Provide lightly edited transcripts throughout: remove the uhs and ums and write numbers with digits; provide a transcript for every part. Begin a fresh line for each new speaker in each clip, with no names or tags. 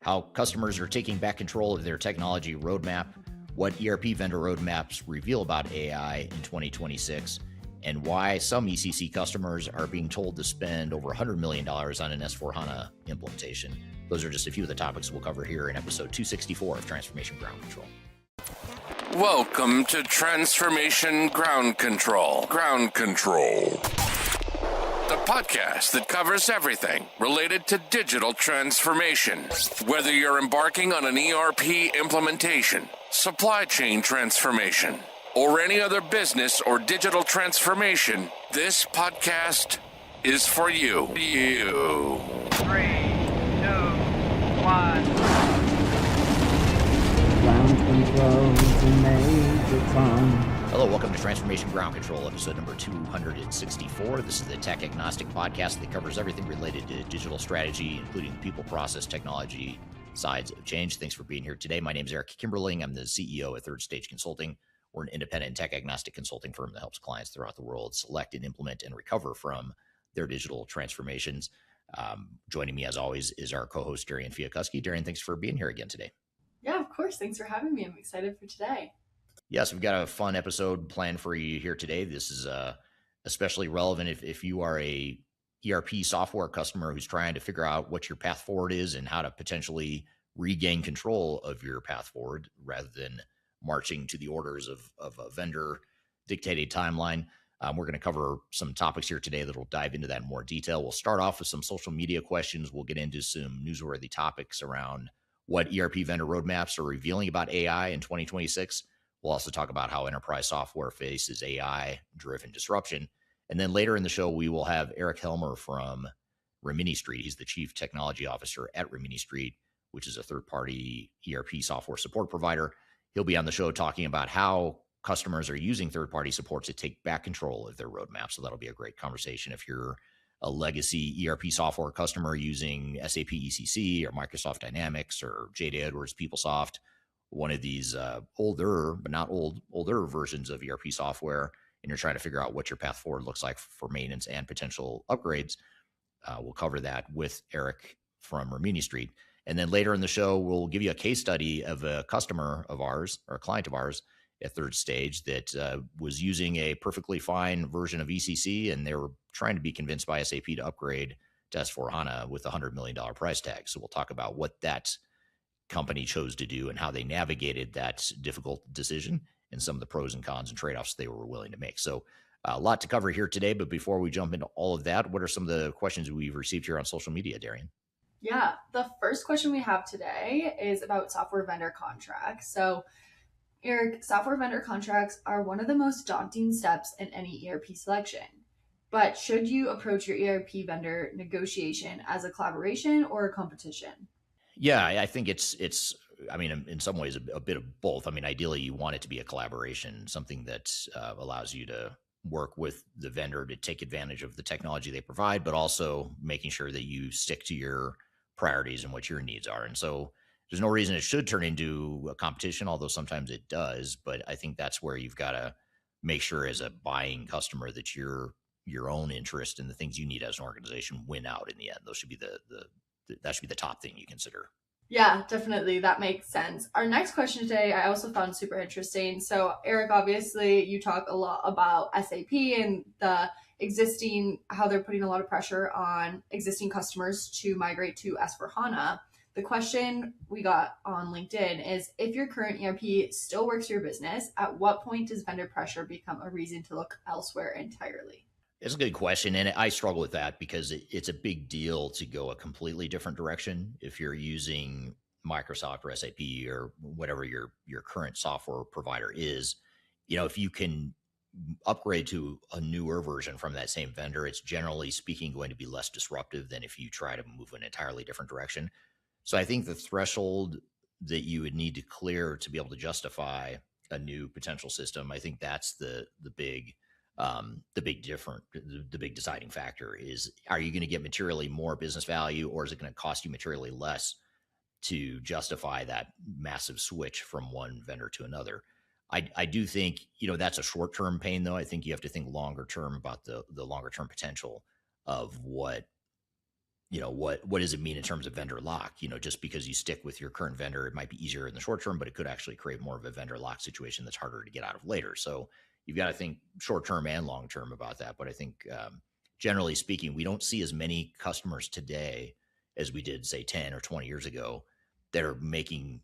how customers are taking back control of their technology roadmap, what ERP vendor roadmaps reveal about AI in 2026, and why some ECC customers are being told to spend over $100 million on an S/4HANA implementation. Those are just a few of the topics we'll cover here in episode 264 of Transformation Ground Control.
Welcome to Transformation Ground Control. Ground Control. The podcast that covers everything related to digital transformation. Whether you're embarking on an ERP implementation, supply chain transformation, or any other business or digital transformation, this podcast is for you.
3, 2, 1.
Ground control to Major Tom.
Hello, welcome to Transformation Ground Control, episode number 264. This is the tech agnostic podcast that covers everything related to digital strategy, including the people, process, technology sides of change. Thanks for being here today. My name is Eric Kimberling. I'm the CEO at Third Stage Consulting. We're an independent tech agnostic consulting firm that helps clients throughout the world select and implement and recover from their digital transformations. Joining me, as always, is our co-host, Darian Chwialkowski. Darian, thanks for being here again today.
Yeah, of course. Thanks for having me. I'm excited for today.
Yes, we've got a fun episode planned for you here today. This is especially relevant if you are a ERP software customer who's trying to figure out what your path forward is and how to potentially regain control of your path forward rather than marching to the orders of a vendor dictated timeline. We're going to cover some topics here today that will dive into that in more detail. We'll start off with some social media questions. We'll get into some newsworthy topics around what ERP vendor roadmaps are revealing about AI in 2026. We'll also talk about how enterprise software faces AI-driven disruption. And then later in the show, we will have Eric Helmer from Rimini Street. He's the Chief Technology Officer at Rimini Street, which is a third-party ERP software support provider. He'll be on the show talking about how customers are using third-party support to take back control of their roadmap. So that'll be a great conversation if you're a legacy ERP software customer using SAP ECC or Microsoft Dynamics or J.D. Edwards PeopleSoft, one of these older versions of ERP software, and you're trying to figure out what your path forward looks like for maintenance and potential upgrades. We'll cover that with Eric from Rimini Street. And then later in the show, we'll give you a case study of a customer of ours or a client of ours at Third Stage that was using a perfectly fine version of ECC, and they were trying to be convinced by SAP to upgrade to S/4HANA with a $100 million price tag. So we'll talk about what that company chose to do and how they navigated that difficult decision and some of the pros and cons and trade-offs they were willing to make. So a lot to cover here today, but before we jump into all of that, what are some of the questions we've received here on social media, Darian?
Yeah, the first question we have today is about software vendor contracts. So, Eric, software vendor contracts are one of the most daunting steps in any ERP selection. But should you approach your ERP vendor negotiation as a collaboration or a competition?
Yeah, I think it's in some ways a bit of both. I mean, ideally you want it to be a collaboration, something that allows you to work with the vendor to take advantage of the technology they provide, but also making sure that you stick to your priorities and what your needs are. And so there's no reason it should turn into a competition, although sometimes it does. But I think that's where you've got to make sure as a buying customer that your own interest and the things you need as an organization win out in the end. Those should be that should be the top thing you consider.
Yeah, definitely. That makes sense. Our next question today, I also found super interesting. So, Eric, obviously you talk a lot about SAP and how they're putting a lot of pressure on existing customers to migrate to S/4HANA. The question we got on LinkedIn is, if your current ERP still works for your business, at what point does vendor pressure become a reason to look elsewhere entirely?
It's a good question, and I struggle with that because it's a big deal to go a completely different direction if you're using Microsoft or SAP or whatever your current software provider is. You know, if you can upgrade to a newer version from that same vendor, it's generally speaking going to be less disruptive than if you try to move an entirely different direction. So I think the threshold that you would need to clear to be able to justify a new potential system, I think that's the big deciding factor is, are you going to get materially more business value, or is it going to cost you materially less to justify that massive switch from one vendor to another? I do think, that's a short-term pain, though. I think you have to think longer term about the longer-term potential of what what does it mean in terms of vendor lock? Just because you stick with your current vendor, it might be easier in the short term, but it could actually create more of a vendor lock situation that's harder to get out of later. So you've got to think short term and long term about that. But I think generally speaking, we don't see as many customers today as we did, say, 10 or 20 years ago that are making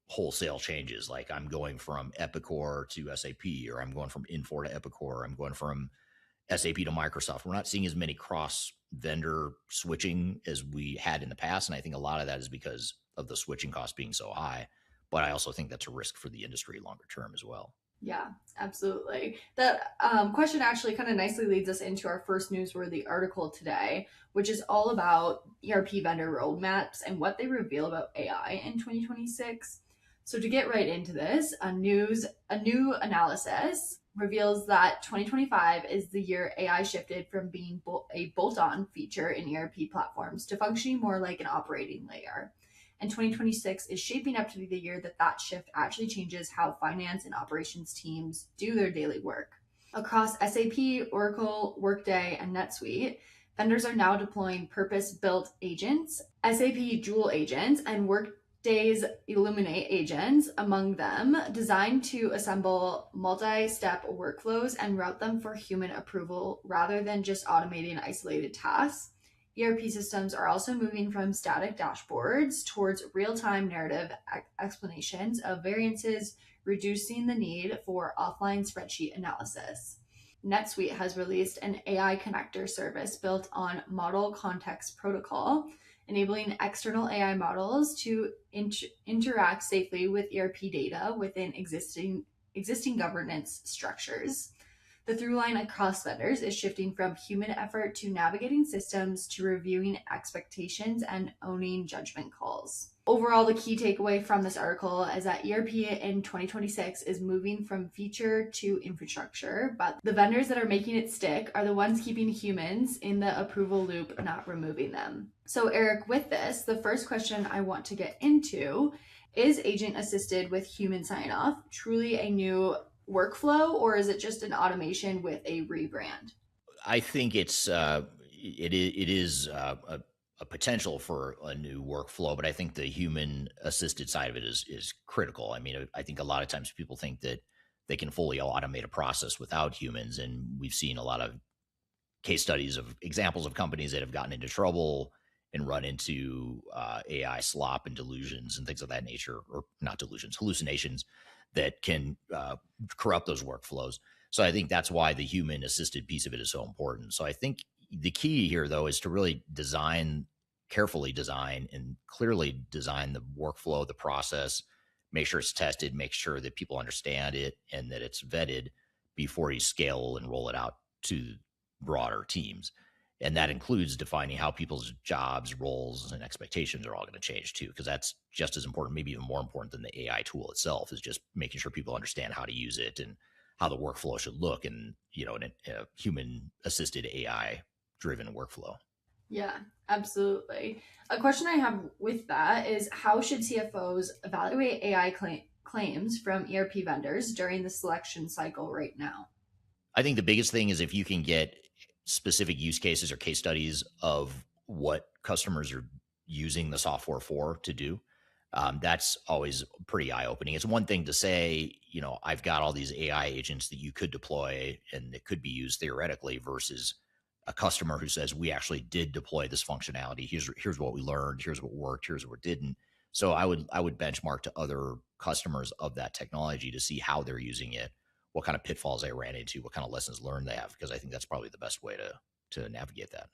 wholesale changes. Like I'm going from Epicor to SAP, or I'm going from Infor to Epicor, I'm going from SAP to Microsoft. We're not seeing as many cross vendor switching as we had in the past. And I think a lot of that is because of the switching costs being so high. But I also think that's a risk for the industry longer term as well.
Yeah, absolutely. That question actually kind of nicely leads us into our first newsworthy article today, which is all about ERP vendor roadmaps and what they reveal about AI in 2026. So to get right into this, a new analysis reveals that 2025 is the year AI shifted from being a bolt-on feature in ERP platforms to functioning more like an operating layer. And 2026 is shaping up to be the year that shift actually changes how finance and operations teams do their daily work. Across SAP, Oracle, Workday, and NetSuite, vendors are now deploying purpose-built agents, SAP Joule agents, and Workday's Illuminate agents among them, designed to assemble multi-step workflows and route them for human approval rather than just automating isolated tasks. ERP systems are also moving from static dashboards towards real-time narrative explanations of variances, reducing the need for offline spreadsheet analysis. NetSuite has released an AI connector service built on Model Context Protocol, enabling external AI models to interact safely with ERP data within existing governance structures. The through line across vendors is shifting from human effort to navigating systems to reviewing expectations and owning judgment calls. Overall, the key takeaway from this article is that ERP in 2026 is moving from feature to infrastructure, but the vendors that are making it stick are the ones keeping humans in the approval loop, not removing them. So Eric, with this, the first question I want to get into is agent assisted with human sign-off truly a new workflow, or is it just an automation with a rebrand?
I think it is a potential for a new workflow, but I think the human assisted side of it is critical. I mean, I think a lot of times people think that they can fully automate a process without humans, and we've seen a lot of case studies of examples of companies that have gotten into trouble and run into AI slop and delusions and things of that nature, or not delusions, hallucinations that can corrupt those workflows. So I think that's why the human assisted piece of it is so important. So I think the key here, though, is to really carefully design and clearly design the workflow, the process, make sure it's tested, make sure that people understand it and that it's vetted before you scale and roll it out to broader teams. And that includes defining how people's jobs, roles, and expectations are all going to change too, because that's just as important, maybe even more important than the AI tool itself, is just making sure people understand how to use it and how the workflow should look in a human assisted AI driven workflow.
Yeah, absolutely. A question I have with that is, how should CFOs evaluate AI claims from ERP vendors during the selection cycle right now?
I think the biggest thing is if you can get specific use cases or case studies of what customers are using the software for to do. That's always pretty eye-opening. It's one thing to say, I've got all these AI agents that you could deploy and that could be used theoretically, versus a customer who says, we actually did deploy this functionality. Here's what we learned. Here's what worked. Here's what didn't. So I would benchmark to other customers of that technology to see how they're using it, what kind of pitfalls they ran into, what kind of lessons learned they have, because I think that's probably the best way to navigate that.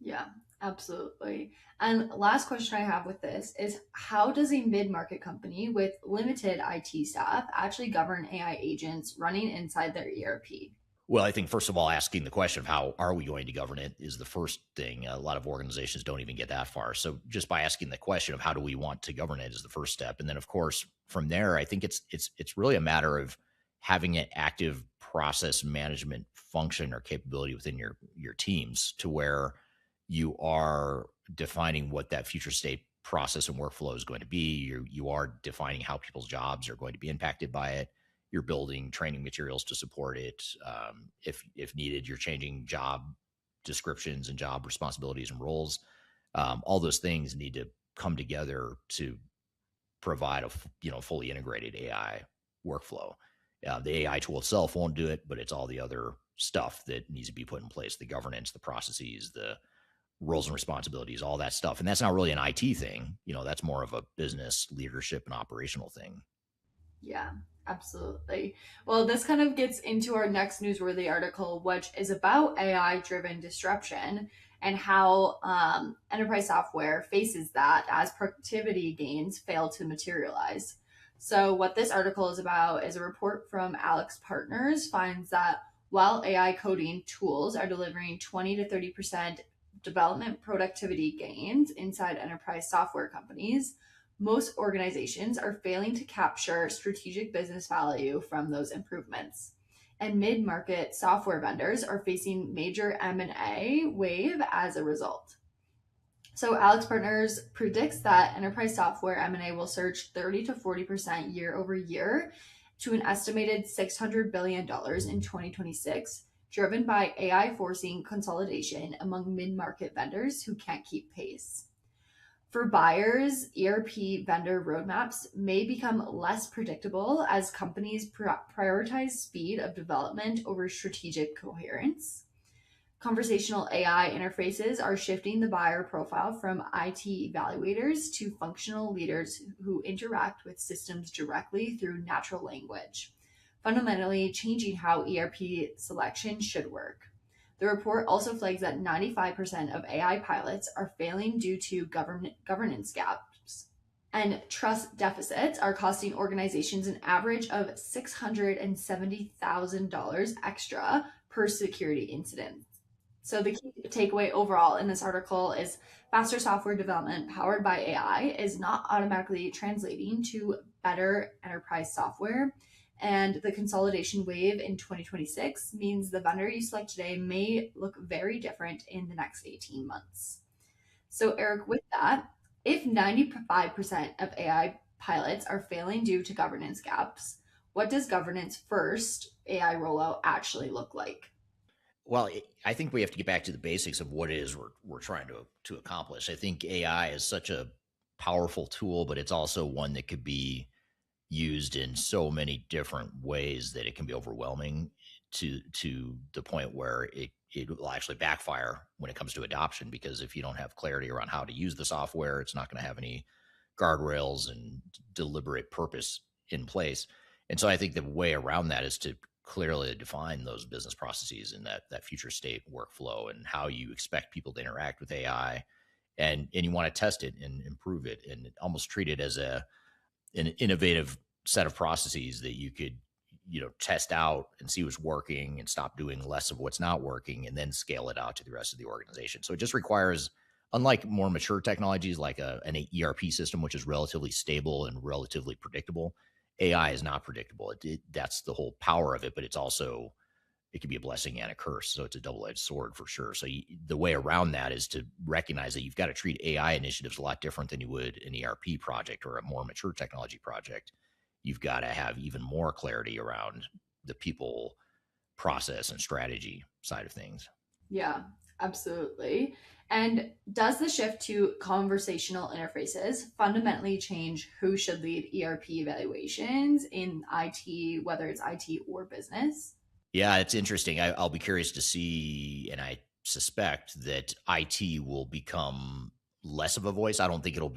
Yeah, absolutely. And last question I have with this is, how does a mid-market company with limited IT staff actually govern AI agents running inside their ERP?
Well, I think first of all, asking the question of how are we going to govern it is the first thing. A lot of organizations don't even get that far. So just by asking the question of how do we want to govern it is the first step. And then of course, from there, I think it's really a matter of having an active process management function or capability within your teams, to where you are defining what that future state process and workflow is going to be. You are defining how people's jobs are going to be impacted by it. You're building training materials to support it. If needed, you're changing job descriptions and job responsibilities and roles. All those things need to come together to provide a fully integrated AI workflow. The AI tool itself won't do it, but it's all the other stuff that needs to be put in place: the governance, the processes, the roles and responsibilities, all that stuff. And that's not really an IT thing. That's more of a business leadership and operational thing.
Yeah, absolutely. Well, this kind of gets into our next newsworthy article, which is about AI driven disruption and how enterprise software faces that as productivity gains fail to materialize. So, what this article is about is a report from Alex Partners finds that while AI coding tools are delivering 20 to 30% development productivity gains inside enterprise software companies, most organizations are failing to capture strategic business value from those improvements. And mid-market software vendors are facing major M&A wave as a result. So Alex Partners predicts that enterprise software M&A will surge 30 to 40% year over year to an estimated $600 billion in 2026, driven by AI forcing consolidation among mid-market vendors who can't keep pace. For buyers, ERP vendor roadmaps may become less predictable as companies prioritize speed of development over strategic coherence. Conversational AI interfaces are shifting the buyer profile from IT evaluators to functional leaders who interact with systems directly through natural language, fundamentally changing how ERP selection should work. The report also flags that 95% of AI pilots are failing due to governance gaps, and trust deficits are costing organizations an average of $670,000 extra per security incident. So the key takeaway overall in this article is faster software development powered by AI is not automatically translating to better enterprise software. And the consolidation wave in 2026 means the vendor you select today may look very different in the next 18 months. So, Eric, with that, if 95% of AI pilots are failing due to governance gaps, what does governance first AI rollout actually look like?
Well, I think we have to get back to the basics of what it is we're trying to accomplish. I think AI is such a powerful tool, but it's also one that could be used in so many different ways that it can be overwhelming to the point where it will actually backfire when it comes to adoption, because if you don't have clarity around how to use the software, it's not going to have any guardrails and deliberate purpose in place. And so I think the way around that is to clearly define those business processes and that future state workflow and how you expect people to interact with AI, and you want to test it and improve it and almost treat it as an innovative set of processes that you could test out and see what's working and stop doing less of what's not working and then scale it out to the rest of the organization. So it just requires, unlike more mature technologies like an ERP system, which is relatively stable and relatively predictable, AI is not predictable. That's the whole power of it, but it can be a blessing and a curse. So it's a double-edged sword for sure. So the way around that is to recognize that you've got to treat AI initiatives a lot different than you would an ERP project or a more mature technology project. You've got to have even more clarity around the people, process, and strategy side of things.
Yeah, absolutely. And does the shift to conversational interfaces fundamentally change who should lead ERP evaluations in IT, whether it's IT or business?
Yeah, it's interesting. I'll be curious to see, and I suspect that IT will become less of a voice. I don't think it'll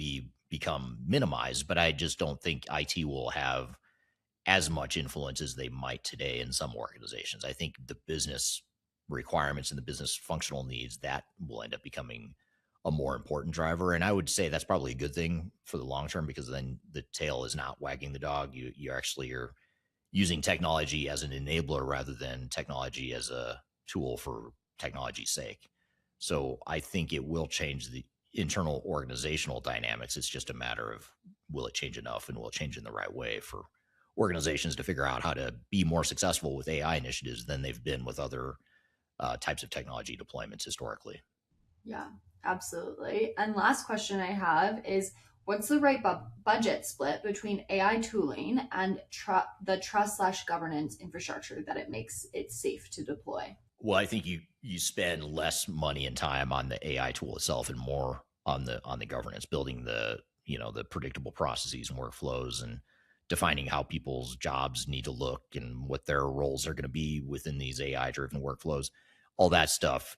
become minimized, but I just don't think IT will have as much influence as they might today in some organizations. I think the business requirements and the business functional needs, that will end up becoming a more important driver. And I would say that's probably a good thing for the long term, because then the tail is not wagging the dog. You're using technology as an enabler rather than technology as a tool for technology's sake. So I think it will change the internal organizational dynamics. It's just a matter of, will it change enough and will it change in the right way for organizations to figure out how to be more successful with AI initiatives than they've been with other types of technology deployments historically.
Yeah, absolutely. And last question I have is, what's the right budget split between AI tooling and the trust/governance infrastructure that it makes it safe to deploy?
Well, I think you spend less money and time on the AI tool itself and more on the governance, building the predictable processes and workflows, and defining how people's jobs need to look and what their roles are going to be within these AI driven workflows. All that stuff,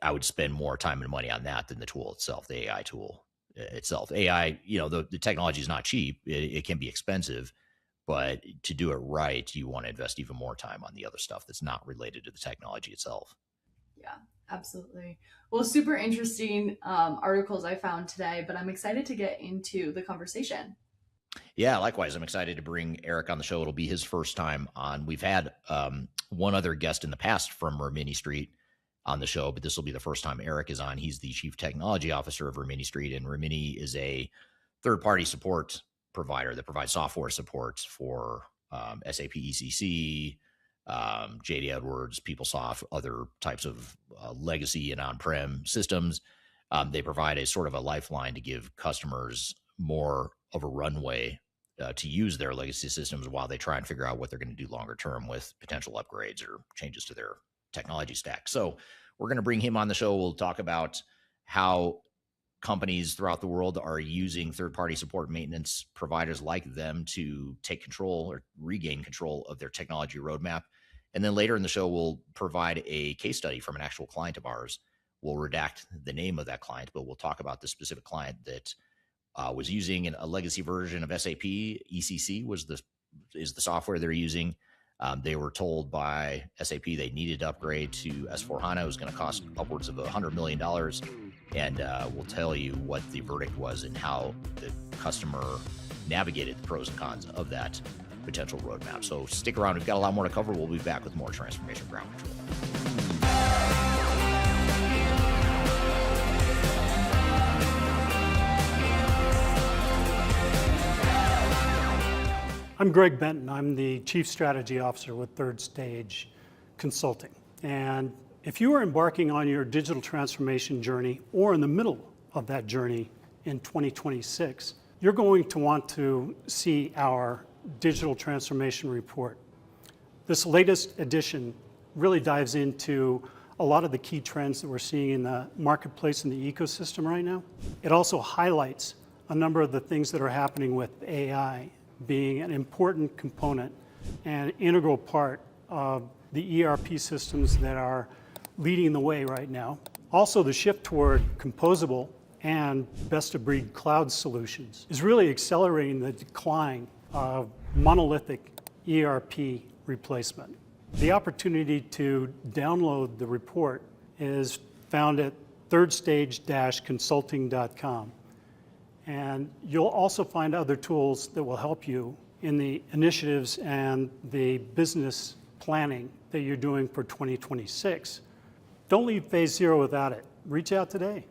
I would spend more time and money on that than the tool itself, the AI tool itself. AI, the technology is not cheap. It can be expensive, but to do it right, you want to invest even more time on the other stuff that's not related to the technology itself.
Yeah, absolutely. Well, super interesting articles I found today, but I'm excited to get into the conversation.
Yeah, likewise. I'm excited to bring Eric on the show. It'll be his first time on. We've had one other guest in the past from Rimini Street on the show, but this will be the first time Eric is on. He's the Chief Technology Officer of Rimini Street, and Rimini is a third-party support provider that provides software support for SAP ECC, JD Edwards, PeopleSoft, other types of legacy and on-prem systems. They provide a sort of a lifeline to give customers more of a runway to use their legacy systems while they try and figure out what they're going to do longer term with potential upgrades or changes to their technology stack. So we're going to bring him on the show. We'll talk about how companies throughout the world are using third-party support maintenance providers like them to take control or regain control of their technology roadmap. And then later in the show, we'll provide a case study from an actual client of ours. We'll redact the name of that client, but we'll talk about the specific client that was using a legacy version of SAP. ECC is the software they're using. They were told by SAP they needed to upgrade to S/4HANA. It was going to cost upwards of $100 million. And we'll tell you what the verdict was and how the customer navigated the pros and cons of that potential roadmap. So stick around. We've got a lot more to cover. We'll be back with more Transformation Ground Control.
I'm Greg Benton. I'm the Chief Strategy Officer with Third Stage Consulting. And if you are embarking on your digital transformation journey or in the middle of that journey in 2026, you're going to want to see our digital transformation report. This latest edition really dives into a lot of the key trends that we're seeing in the marketplace and the ecosystem right now. It also highlights a number of the things that are happening with AI being an important component and integral part of the ERP systems that are leading the way right now. Also, the shift toward composable and best-of-breed cloud solutions is really accelerating the decline of monolithic ERP replacement. The opportunity to download the report is found at thirdstage-consulting.com. And you'll also find other tools that will help you in the initiatives and the business planning that you're doing for 2026. Don't leave Phase Zero without it. Reach out today.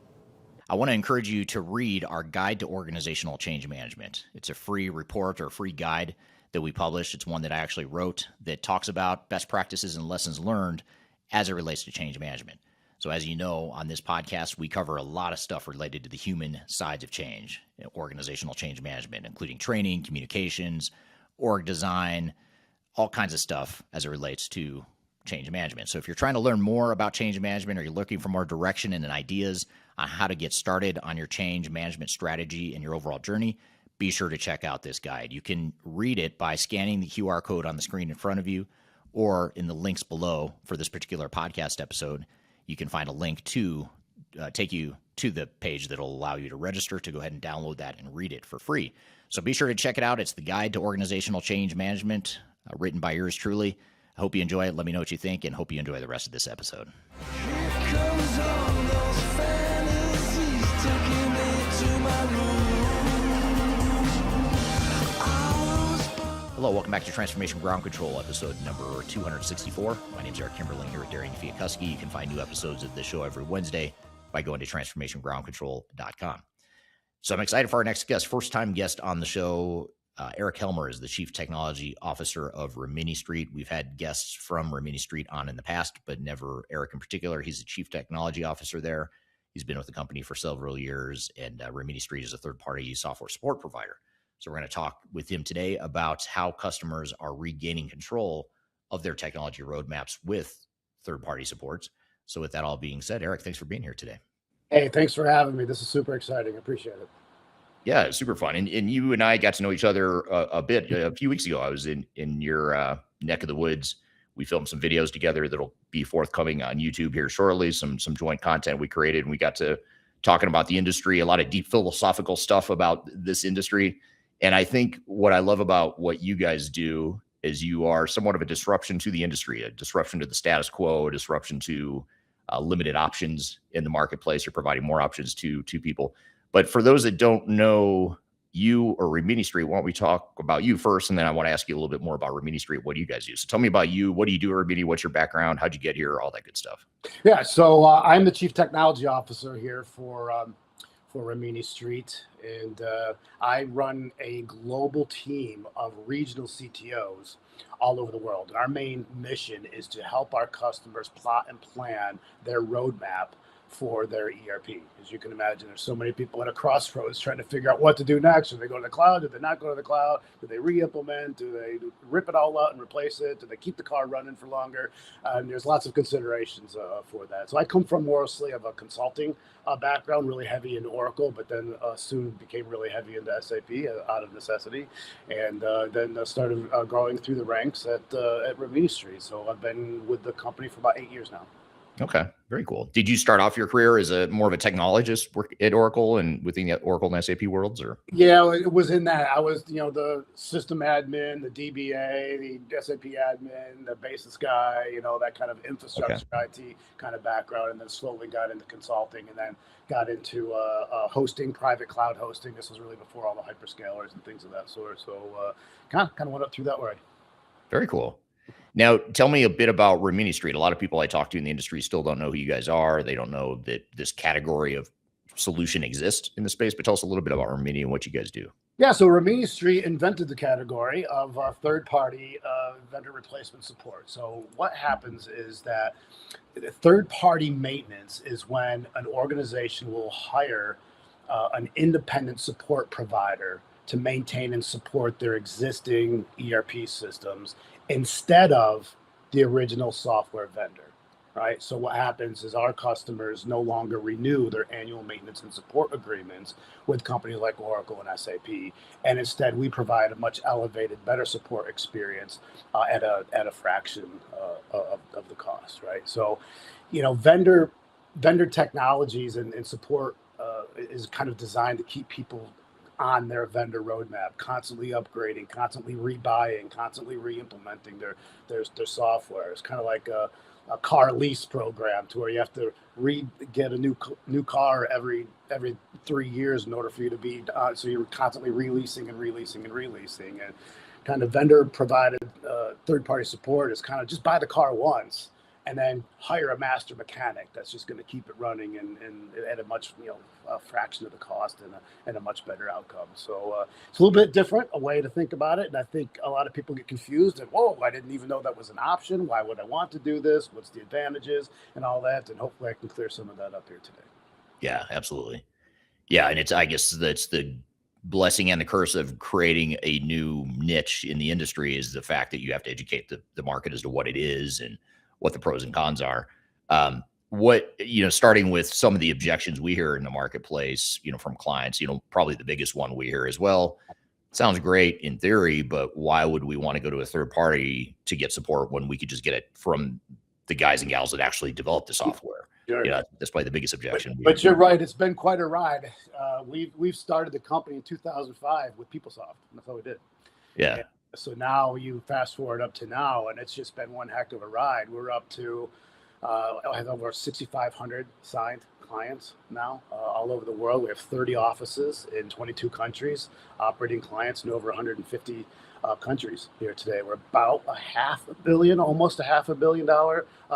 I want to encourage you to read our Guide to Organizational Change Management. It's a free report or free guide that we published. It's one that I actually wrote that talks about best practices and lessons learned as it relates to change management. So as you know, on this podcast, we cover a lot of stuff related to the human sides of change, organizational change management, including training, communications, org design, all kinds of stuff as it relates to change management. So if you're trying to learn more about change management or you're looking for more direction and ideas on how to get started on your change management strategy and your overall journey, be sure to check out this guide. You can read it by scanning the QR code on the screen in front of you or in the links below for this particular podcast episode. You can find a link to take you to the page that will allow you to register to go ahead and download that and read it for free. So be sure to check it out. It's the Guide to Organizational Change Management, written by yours truly. I hope you enjoy it. Let me know what you think, and hope you enjoy the rest of this episode. Hello, welcome back to Transformation Ground Control, episode number 264. My name is Eric Kimberling here with Darian and Chwialkowski. You can find new episodes of this show every Wednesday by going to transformationgroundcontrol.com. So I'm excited for our next guest, first-time guest on the show. Eric Helmer is the Chief Technology Officer of Rimini Street. We've had guests from Rimini Street on in the past, but never Eric in particular. He's the Chief Technology Officer there. He's been with the company for several years, and Rimini Street is a third-party software support provider. So we're going to talk with him today about how customers are regaining control of their technology roadmaps with third-party supports. So with that all being said, Eric, thanks for being here today.
Hey, thanks for having me. This is super exciting. I appreciate it.
Yeah, it's super fun. And you and I got to know each other a bit a few weeks ago. I was in your neck of the woods. We filmed some videos together that'll be forthcoming on YouTube here shortly. Some joint content we created, and we got to talking about the industry, a lot of deep philosophical stuff about this industry. And I think what I love about what you guys do is you are somewhat of a disruption to the industry, a disruption to the status quo, a disruption to limited options in the marketplace. You're providing more options to people. But for those that don't know you or Rimini Street, why don't we talk about you first, and then I want to ask you a little bit more about Rimini Street. What do you guys do? So tell me about you. What do you do at Rimini? What's your background? How'd you get here? All that good stuff.
Yeah, so I'm the Chief Technology Officer here for Rimini Street, and I run a global team of regional CTOs all over the world. And our main mission is to help our customers plot and plan their roadmap for their ERP. As you can imagine, there's so many people at a crossroads trying to figure out what to do next. Do they go to the cloud? Do they not go to the cloud? Do they re-implement? Do they rip it all out and replace it? Do they keep the car running for longer? And there's lots of considerations for that. So I come from mostly of a consulting background, really heavy in Oracle, but then soon became really heavy into SAP out of necessity, and then started growing through the ranks at Rimini Street. So I've been with the company for about 8 years now.
Okay, very cool. Did you start off your career as a more of a technologist work at Oracle and within the Oracle and SAP worlds, or?
Yeah, it was in that. I was, the system admin, the DBA, the SAP admin, the basis guy, that kind of infrastructure IT kind of background, and then slowly got into consulting, and then got into hosting, private cloud hosting. This was really before all the hyperscalers and things of that sort. So kind of went up through that way.
Very cool. Now, tell me a bit about Rimini Street. A lot of people I talk to in the industry still don't know who you guys are. They don't know that this category of solution exists in the space, but tell us a little bit about Rimini and what you guys do.
Yeah, so Rimini Street invented the category of third-party vendor replacement support. So what happens is that third-party maintenance is when an organization will hire an independent support provider to maintain and support their existing ERP systems instead of the original software vendor, right? So what happens is our customers no longer renew their annual maintenance and support agreements with companies like Oracle and SAP, and instead we provide a much elevated, better support experience at a fraction of the cost, right? So, vendor technologies and support is kind of designed to keep people on their vendor roadmap, constantly upgrading, constantly rebuying, constantly re-implementing their software. It's kind of like a car lease program to where you have to get a new car every 3 years in order for you to be so you're constantly releasing and kind of vendor provided third-party support is kind of just buy the car once and then hire a master mechanic that's just going to keep it running and at a much a fraction of the cost and a much better outcome. So it's a little bit different, a way to think about it. And I think a lot of people get confused and, whoa, I didn't even know that was an option. Why would I want to do this? What's the advantages and all that? And hopefully I can clear some of that up here today.
Yeah, absolutely. Yeah, and I guess that's the blessing and the curse of creating a new niche in the industry is the fact that you have to educate the market as to what it is and what the pros and cons are. Starting with some of the objections we hear in the marketplace, from clients, probably the biggest one we hear as well. Sounds great in theory, but why would we want to go to a third party to get support when we could just get it from the guys and gals that actually develop the software?
Sure.
That's probably the biggest objection.
But you're right. It's been quite a ride. We've started the company in 2005 with PeopleSoft. That's how we did.
Yeah.
And so now you fast forward up to now, and it's just been one heck of a ride. We're up to I have over 6,500 signed clients now all over the world. We have 30 offices in 22 countries, operating clients in over 150 countries here today. We're about almost a $500 million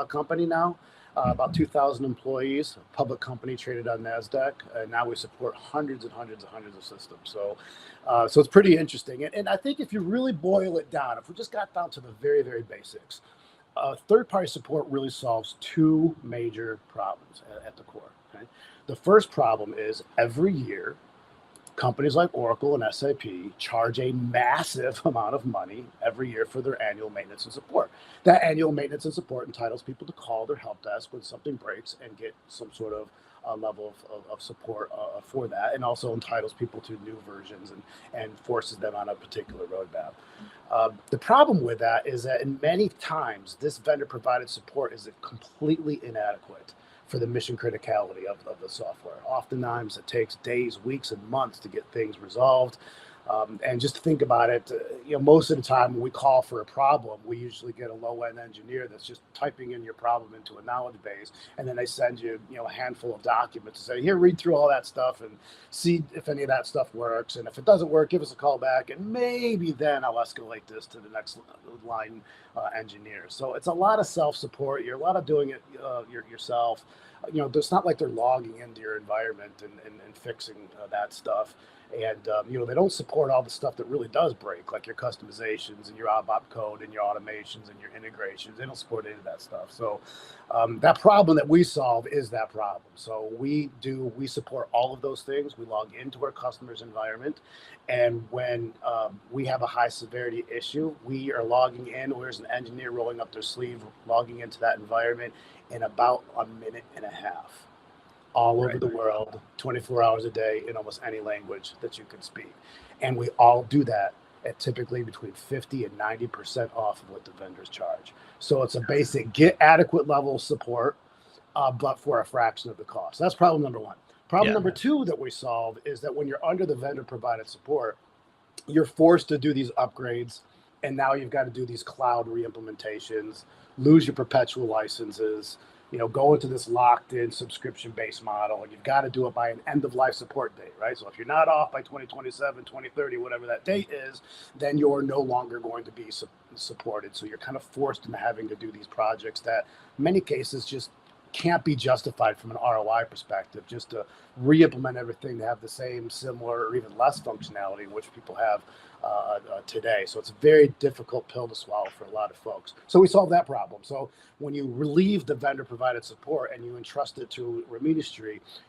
company now. About 2,000 employees, a public company traded on NASDAQ, and now we support hundreds of systems. So it's pretty interesting. And I think if you really boil it down, if we just got down to the very, very basics, third-party support really solves two major problems at the core. Okay? The first problem is every year, companies like Oracle and SAP charge a massive amount of money every year for their annual maintenance and support. That annual maintenance and support entitles people to call their help desk when something breaks and get some sort of level of support for that, and also entitles people to new versions and forces them on a particular roadmap. The problem with that is that in many times, this vendor provided support is completely inadequate for the mission criticality of the software. Oftentimes, it takes days, weeks, and months to get things resolved. And just to think about it, most of the time when we call for a problem, we usually get a low-end engineer that's just typing in your problem into a knowledge base, and then they send you, a handful of documents and say, here, read through all that stuff and see if any of that stuff works. And if it doesn't work, give us a call back, and maybe then I'll escalate this to the next line engineer. So it's a lot of self-support. You're a lot of doing it yourself. It's not like they're logging into your environment and fixing that stuff. And, they don't support all the stuff that really does break, like your customizations and your ABAP code and your automations and your integrations. They don't support any of that stuff. So that problem that we solve is that problem. So we support all of those things. We log into our customer's environment. And when we have a high severity issue, we are logging in, or there's an engineer rolling up their sleeve, logging into that environment in about a minute and a half. All over the world, 24 hours a day, in almost any language that you can speak. And we all do that at typically between 50 and 90% off of what the vendors charge. So it's a basic get adequate level of support, but for a fraction of the cost. That's problem number one. Problem number two that we solve is that when you're under the vendor provided support, you're forced to do these upgrades. And now you've got to do these cloud re-implementations, lose your perpetual licenses, go into this locked-in subscription-based model, and you've got to do it by an end-of-life support date, right? So if you're not off by 2027, 2030, whatever that date is, then you're no longer going to be supported. So you're kind of forced into having to do these projects that in many cases just can't be justified from an ROI perspective, just to re-implement everything to have the same, similar, or even less functionality in which people have today. So it's a very difficult pill to swallow for a lot of folks. So we solve that problem. So when you relieve the vendor provided support and you entrust it to Rimini,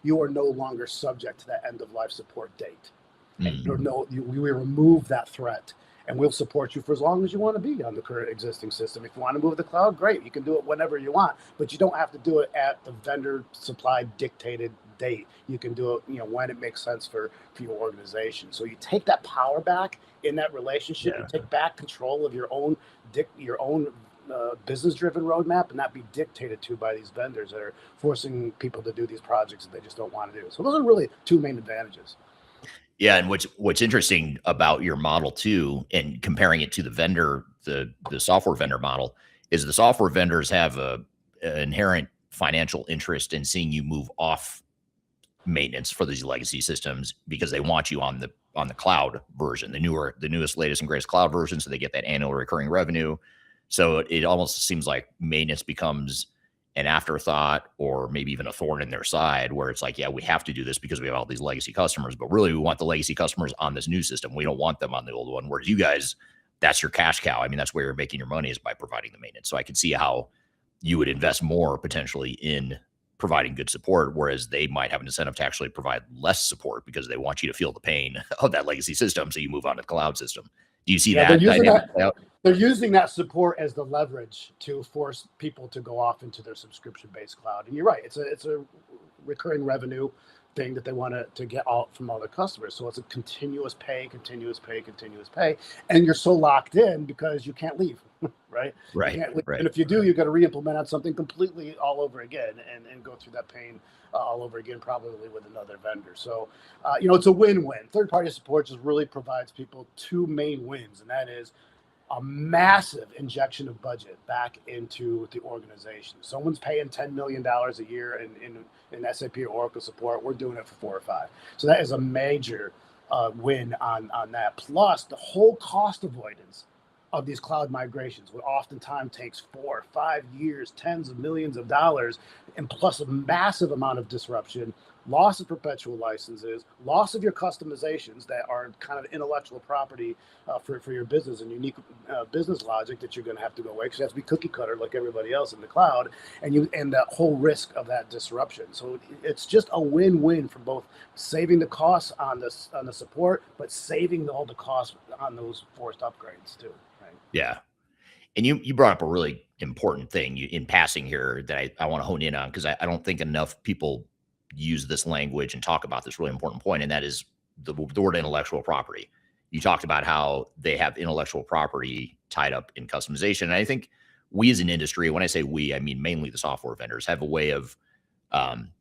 you are no longer subject to that end of life support date. And we remove that threat, and we'll support you for as long as you want to be on the current existing system. If you want to move to the cloud, great. You can do it whenever you want, but you don't have to do it at the vendor supplied dictated date. You can do it, when it makes sense for your organization. So you take that power back in that relationship. You take back control of your own business-driven roadmap, and not be dictated to by these vendors that are forcing people to do these projects that they just don't want to do. So those are really two main advantages.
Yeah, and what's interesting about your model too, and comparing it to the vendor, the software vendor model, is the software vendors have an inherent financial interest in seeing you move off maintenance for these legacy systems because they want you on the cloud version, the newest, latest, and greatest cloud version, so they get that annual recurring revenue. So it almost seems like maintenance becomes an afterthought, or maybe even a thorn in their side, where it's like, yeah, we have to do this because we have all these legacy customers, but really we want the legacy customers on this new system. We don't want them on the old one. Whereas you guys, that's your cash cow. I mean, that's where you're making your money, is by providing the maintenance. So I can see how you would invest more potentially in providing good support, whereas they might have an incentive to actually provide less support because they want you to feel the pain of that legacy system, so you move on to the cloud system. Do you see that dynamic play out?
They're using that support as the leverage to force people to go off into their subscription-based cloud. And you're right; it's a recurring revenue thing that they want to get out from all their customers. So it's a continuous pay, and you're so locked in because you can't leave, right?
Right.
You can't leave.
Right.
And if you do, you got to re-implement on something completely all over again and go through that pain all over again, probably with another vendor. So, it's a win-win. Third-party support just really provides people two main wins, and that is a massive injection of budget back into the organization. Someone's paying $10 million a year in SAP or Oracle support. We're doing it for 4 or 5. So that is a major win on that. Plus, the whole cost avoidance of these cloud migrations, what oftentimes takes 4 or 5 years, tens of millions of dollars, and plus a massive amount of disruption, loss of perpetual licenses, loss of your customizations that are kind of intellectual property for your business and unique business logic that you're going to have to go away because you have to be cookie cutter like everybody else in the cloud, and that whole risk of that disruption. So it's just a win-win for both saving the costs on the support, but saving all the costs on those forced upgrades too. Right?
Yeah. And you brought up a really important thing in passing here that I want to hone in on, because I don't think enough people use this language and talk about this really important point, and that is the word intellectual property. You talked about how they have intellectual property tied up in customization. And I think we as an industry, when I say we, I mean mainly the software vendors, have a way of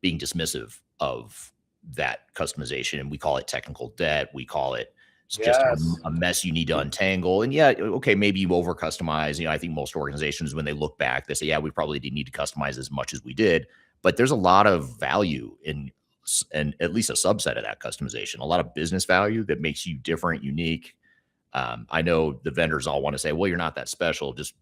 being dismissive of that customization. And we call it technical debt. We call it just a mess you need to untangle. And yeah, okay, maybe you over customize. I think most organizations, when they look back, they say, yeah, we probably didn't need to customize as much as we did. But there's a lot of value in, and at least a subset of that customization, a lot of business value that makes you different, unique. I know the vendors all want to say, well, you're not that special. Just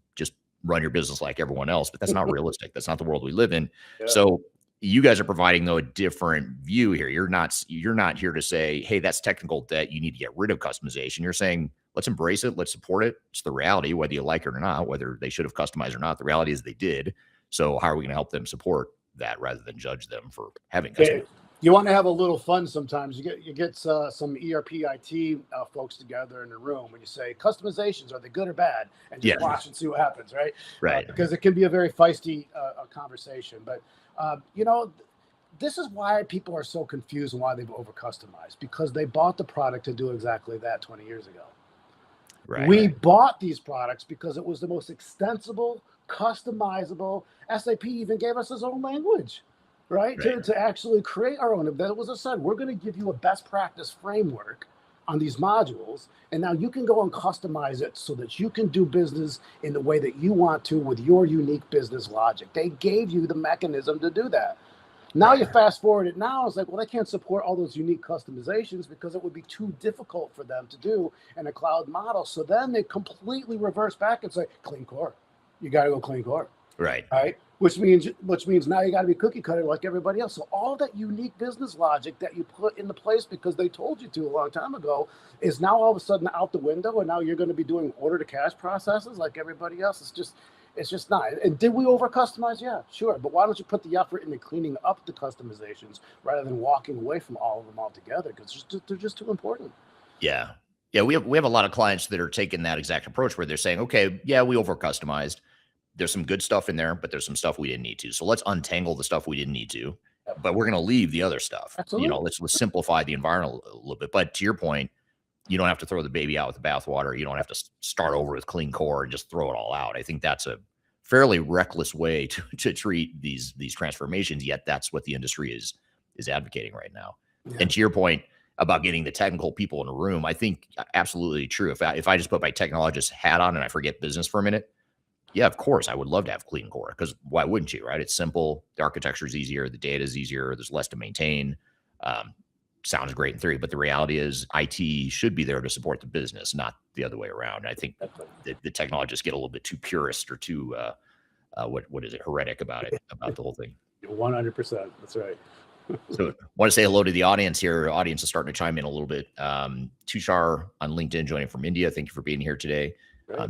run your business like everyone else, but that's not realistic. That's not the world we live in. Yeah. So you guys are providing, though, a different view here. You're not here to say, hey, that's technical debt, you need to get rid of customization. You're saying, let's embrace it. Let's support it. It's the reality, whether you like it or not, whether they should have customized or not. The reality is they did. So how are we going to help them support that rather than judge them for having customized?
You want to have a little fun sometimes. You get some ERP IT folks together in a room and you say, customizations, are they good or bad? And just watch and see what happens, right?
Right.
Because it can be a very feisty conversation. But, this is why people are so confused and why they've over-customized, because they bought the product to do exactly that 20 years ago. Right. We bought these products because it was the most extensible, customizable. SAP even gave us its own language. Right? To actually create our own. If that was said, we're going to give you a best practice framework on these modules, and now you can go and customize it so that you can do business in the way that you want to with your unique business logic. They gave you the mechanism to do that. Now you fast forward it now, it's like, well, they can't support all those unique customizations because it would be too difficult for them to do in a cloud model. So then they completely reverse back and say, clean core. You got to go clean core.
Right.
Which means now you got to be cookie cutter like everybody else. So all that unique business logic that you put into place because they told you to a long time ago is now all of a sudden out the window, and now you're going to be doing order to cash processes like everybody else. It's just not. And did we over customize? Yeah, sure. But why don't you put the effort into cleaning up the customizations rather than walking away from all of them altogether? Because they're just too important.
Yeah. We have a lot of clients that are taking that exact approach where they're saying, okay, yeah, we over customized. There's some good stuff in there, but there's some stuff we didn't need to. So let's untangle the stuff we didn't need to, but we're going to leave the other stuff.
Absolutely.
Let's simplify the environment a little bit. But to your point, you don't have to throw the baby out with the bathwater. You don't have to start over with clean core and just throw it all out. I think that's a fairly reckless way to treat these transformations. Yet that's what the industry is advocating right now. Yeah. And to your point about getting the technical people in a room, I think absolutely true. If I just put my technologist hat on and I forget business for a minute, yeah, of course, I would love to have clean core, because why wouldn't you, right? It's simple. The architecture is easier. The data is easier. There's less to maintain. Sounds great in theory, but the reality is IT should be there to support the business, not the other way around. I think the technologists get a little bit too purist or too, what is it, heretic about the whole thing.
100%. That's right.
So I want to say hello to the audience here. Audience is starting to chime in a little bit. Tushar on LinkedIn joining from India. Thank you for being here today.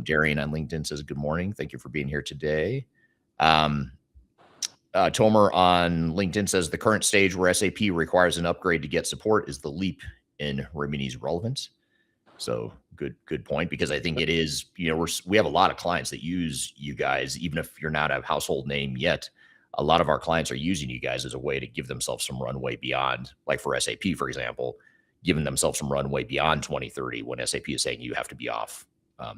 Darian on LinkedIn says, good morning. Thank you for being here today. Tomer on LinkedIn says, the current stage where SAP requires an upgrade to get support is the leap in Rimini's relevance. So good point, because I think it is, we have a lot of clients that use you guys, even if you're not a household name yet. A lot of our clients are using you guys as a way to give themselves some runway beyond, like for SAP, for example, giving themselves some runway beyond 2030 when SAP is saying you have to be off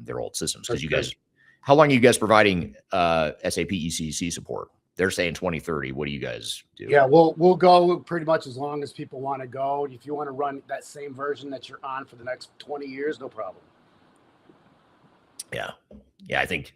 their old systems. Because you guys, how long are you guys providing SAP ECC support? They're saying 2030. What do you guys do?
Yeah, we'll go pretty much as long as people want to go. If you want to run that same version that you're on for the next 20 years, no problem.
Yeah, I think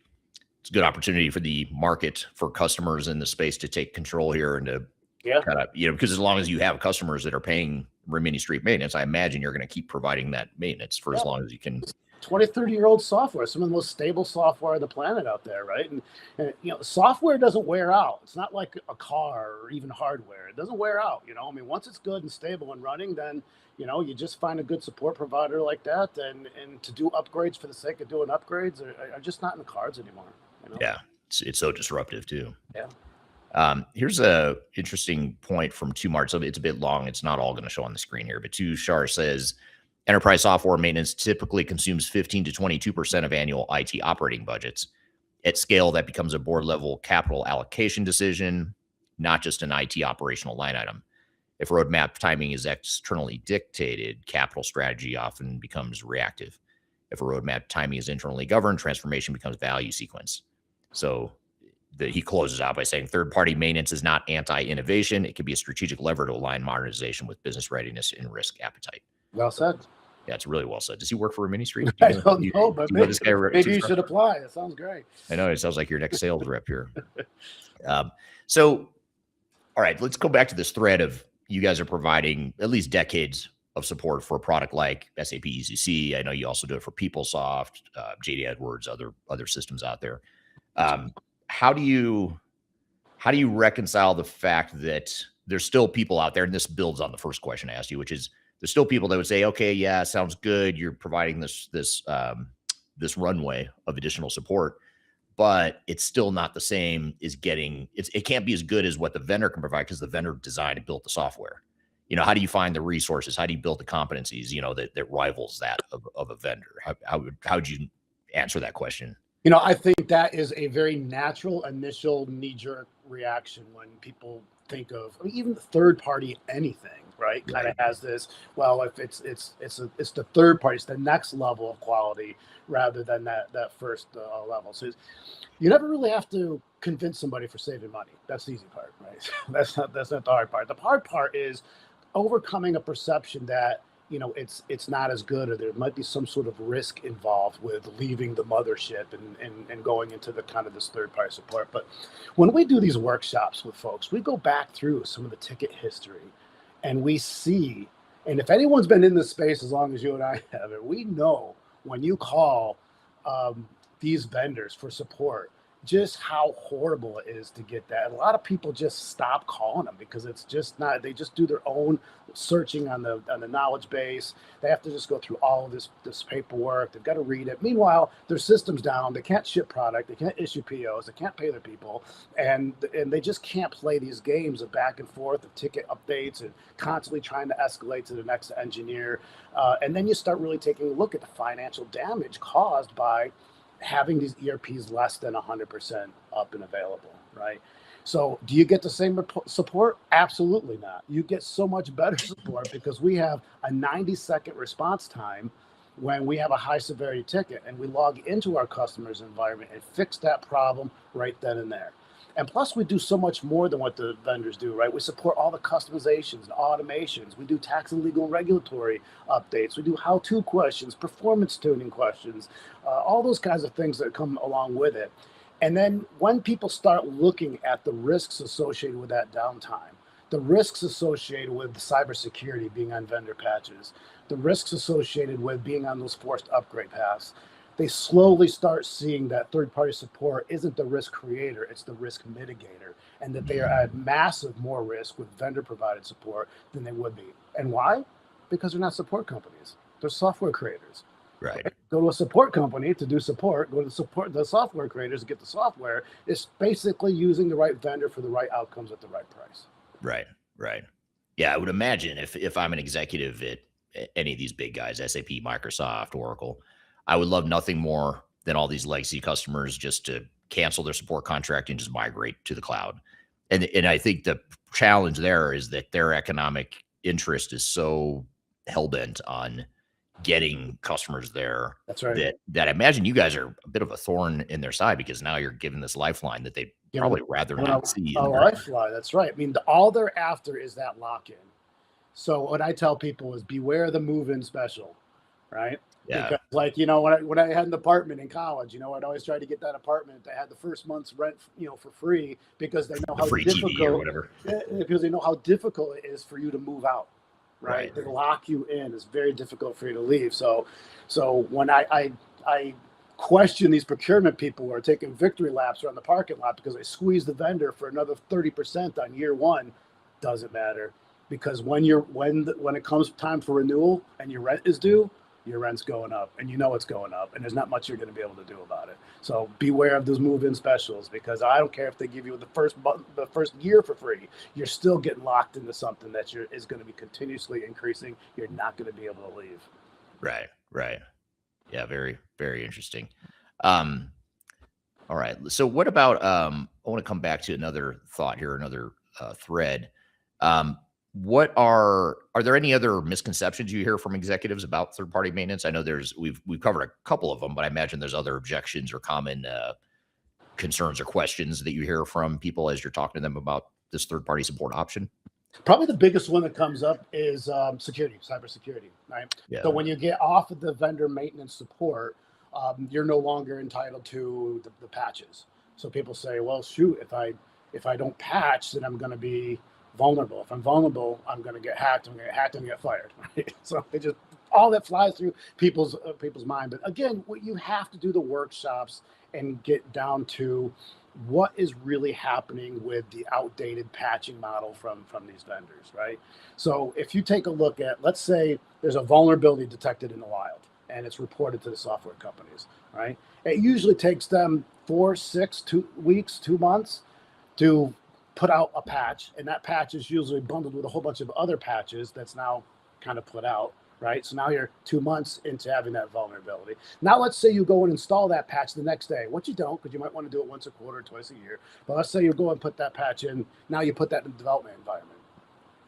it's a good opportunity for the market, for customers in the space to take control here and to kind of, because as long as you have customers that are paying Rimini Street maintenance, I imagine you're going to keep providing that maintenance for as long as you can.
20, 30-year-old software, some of the most stable software on the planet out there, right? And software doesn't wear out. It's not like a car or even hardware. It doesn't wear out, once it's good and stable and running, then, you just find a good support provider like that, and to do upgrades for the sake of doing upgrades are just not in the cards anymore.
Yeah, it's so disruptive too.
Yeah.
Here's a interesting point from Tumar. So it's a bit long. It's not all going to show on the screen here, but Tushar says, enterprise software maintenance typically consumes 15 to 22% of annual IT operating budgets. At scale, that becomes a board-level capital allocation decision, not just an IT operational line item. If roadmap timing is externally dictated, capital strategy often becomes reactive. If a roadmap timing is internally governed, transformation becomes value sequence. So he closes out by saying third-party maintenance is not anti-innovation. It can be a strategic lever to align modernization with business readiness and risk appetite.
Well said.
Yeah, it's really well said. Does he work for Rimini Street?
I don't know, but
you know this guy?
maybe you should apply. It sounds great.
I know it sounds like your next sales rep here. So, all right, let's go back to this thread of you guys are providing at least decades of support for a product like SAP ECC. I know you also do it for PeopleSoft, JD Edwards, other systems out there. How do you reconcile the fact that there's still people out there, and this builds on the first question I asked you, which is there's still people that would say, okay, yeah, sounds good. You're providing this runway of additional support, but it's still not the same as it can't be as good as what the vendor can provide because the vendor designed and built the software. How do you find the resources? How do you build the competencies, that rivals that of a vendor? How would you answer that question?
I think that is a very natural initial knee-jerk reaction when people think of even third party anything, right? Kind of has this, well, if it's the third party, it's the next level of quality rather than that first level. So you never really have to convince somebody for saving money. That's the easy part, right? That's not the hard part. The hard part is overcoming a perception that it's not as good, or there might be some sort of risk involved with leaving the mothership and going into the kind of this third party support. But when we do these workshops with folks, we go back through some of the ticket history and we see, and if anyone's been in this space as long as you and I have it, we know when you call these vendors for support, just how horrible it is to get that. And a lot of people just stop calling them because it's just not, they just do their own searching on the knowledge base. They have to just go through all of this paperwork. They've got to read it. Meanwhile, their system's down. They can't ship product. They can't issue POs. They can't pay their people. And they just can't play these games of back and forth of ticket updates and constantly trying to escalate to the next engineer. And then you start really taking a look at the financial damage caused by having these ERPs less than 100% up and available, right? So do you get the same support? Absolutely not. You get so much better support because we have a 90-second response time when we have a high severity ticket, and we log into our customer's environment and fix that problem right then and there. And plus, we do so much more than what the vendors do, right? We support all the customizations and automations. We do tax and legal and regulatory updates. We do how-to questions, performance tuning questions, all those kinds of things that come along with it. And then when people start looking at the risks associated with that downtime, the risks associated with cybersecurity being on vendor patches, the risks associated with being on those forced upgrade paths, they slowly start seeing that third-party support isn't the risk creator, it's the risk mitigator, and that they are at massive more risk with vendor-provided support than they would be. And why? Because they're not support companies. They're software creators.
Right.
Go to a support company to do support, go to the software creators to get the software. It's basically using the right vendor for the right outcomes at the right price.
Right. Yeah, I would imagine if I'm an executive at any of these big guys, SAP, Microsoft, Oracle, I would love nothing more than all these legacy customers just to cancel their support contract and just migrate to the cloud. And I think the challenge there is that their economic interest is so hell-bent on getting customers there.
That's right.
That I imagine you guys are a bit of a thorn in their side because now you're giving this lifeline that they probably rather not see.
A lifeline, that's right. I mean, all they're after is that lock-in. So what I tell people is beware the move-in special, right?
Yeah.
Because, like, when I had an apartment in college, I'd always try to get that apartment that had the first month's rent, for free because they know how difficult,
TV or whatever.
Because they know how difficult it is for you to move out, right? They lock you in. It's very difficult for you to leave. So when I question these procurement people who are taking victory laps around the parking lot because they squeeze the vendor for another 30% on year one, doesn't matter, because when it comes time for renewal and your rent is due, your rent's going up, and it's going up, and there's not much you're going to be able to do about it. So beware of those move-in specials, because I don't care if they give you the first year for free, you're still getting locked into something that is going to be continuously increasing. You're not going to be able to leave.
Right. Yeah, very, very interesting. All right. So what about, I want to come back to another thought here, another thread. are there any other misconceptions you hear from executives about third party maintenance? I know we've covered a couple of them, but I imagine there's other objections or common concerns or questions that you hear from people as you're talking to them about this third party support option.
Probably the biggest one that comes up is security, cybersecurity, right?
Yeah.
So when you get off of the vendor maintenance support, you're no longer entitled to the patches. So people say, well, shoot, if I don't patch, then I'm going to be vulnerable. If I'm vulnerable, I'm going to get hacked. I'm going to get hacked and get fired. Right? So it just all that flies through people's mind. But again, what you have to do the workshops and get down to what is really happening with the outdated patching model from these vendors, right? So if you take a look at, let's say there's a vulnerability detected in the wild and it's reported to the software companies, right? It usually takes them 4, 6, 2 weeks, 2 months to put out a patch, and that patch is usually bundled with a whole bunch of other patches that's now kind of put out, right? So now you're 2 months into having that vulnerability. Now let's say you go and install that patch the next day, which you don't, because you might want to do it once a quarter, twice a year. But let's say you go and put that patch in. Now you put that in the development environment.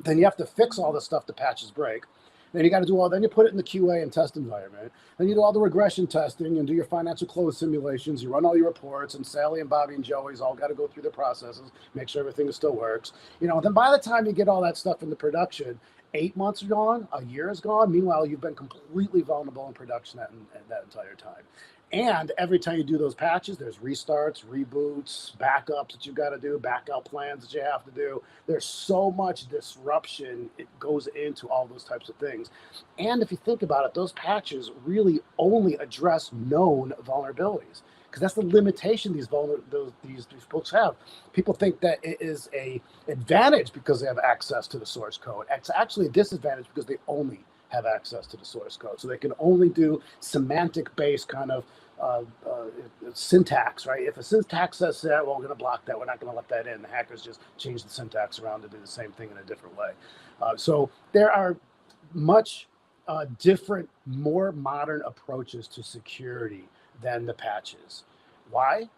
Then you have to fix all the stuff the patches break. Then you got to do all. Then you put it in the QA and test environment. Then you do all the regression testing and do your financial close simulations. You run all your reports, and Sally and Bobby and Joey's all got to go through the processes, make sure everything still works. Then by the time you get all that stuff into production, 8 months are gone, a year is gone. Meanwhile, you've been completely vulnerable in production that entire time. And every time you do those patches, there's restarts, reboots, backups that you've got to do, backup plans that you have to do. There's so much disruption. It goes into all those types of things. And if you think about it, those patches really only address known vulnerabilities, because that's the limitation these folks have. People think that it is a advantage because they have access to the source code. It's actually a disadvantage because they only have access to the source code. So they can only do semantic-based kind of syntax, right? If a syntax says that, well, we're going to block that. We're not going to let that in. The hackers just change the syntax around to do the same thing in a different way. So there are much different, more modern approaches to security than the patches. Why?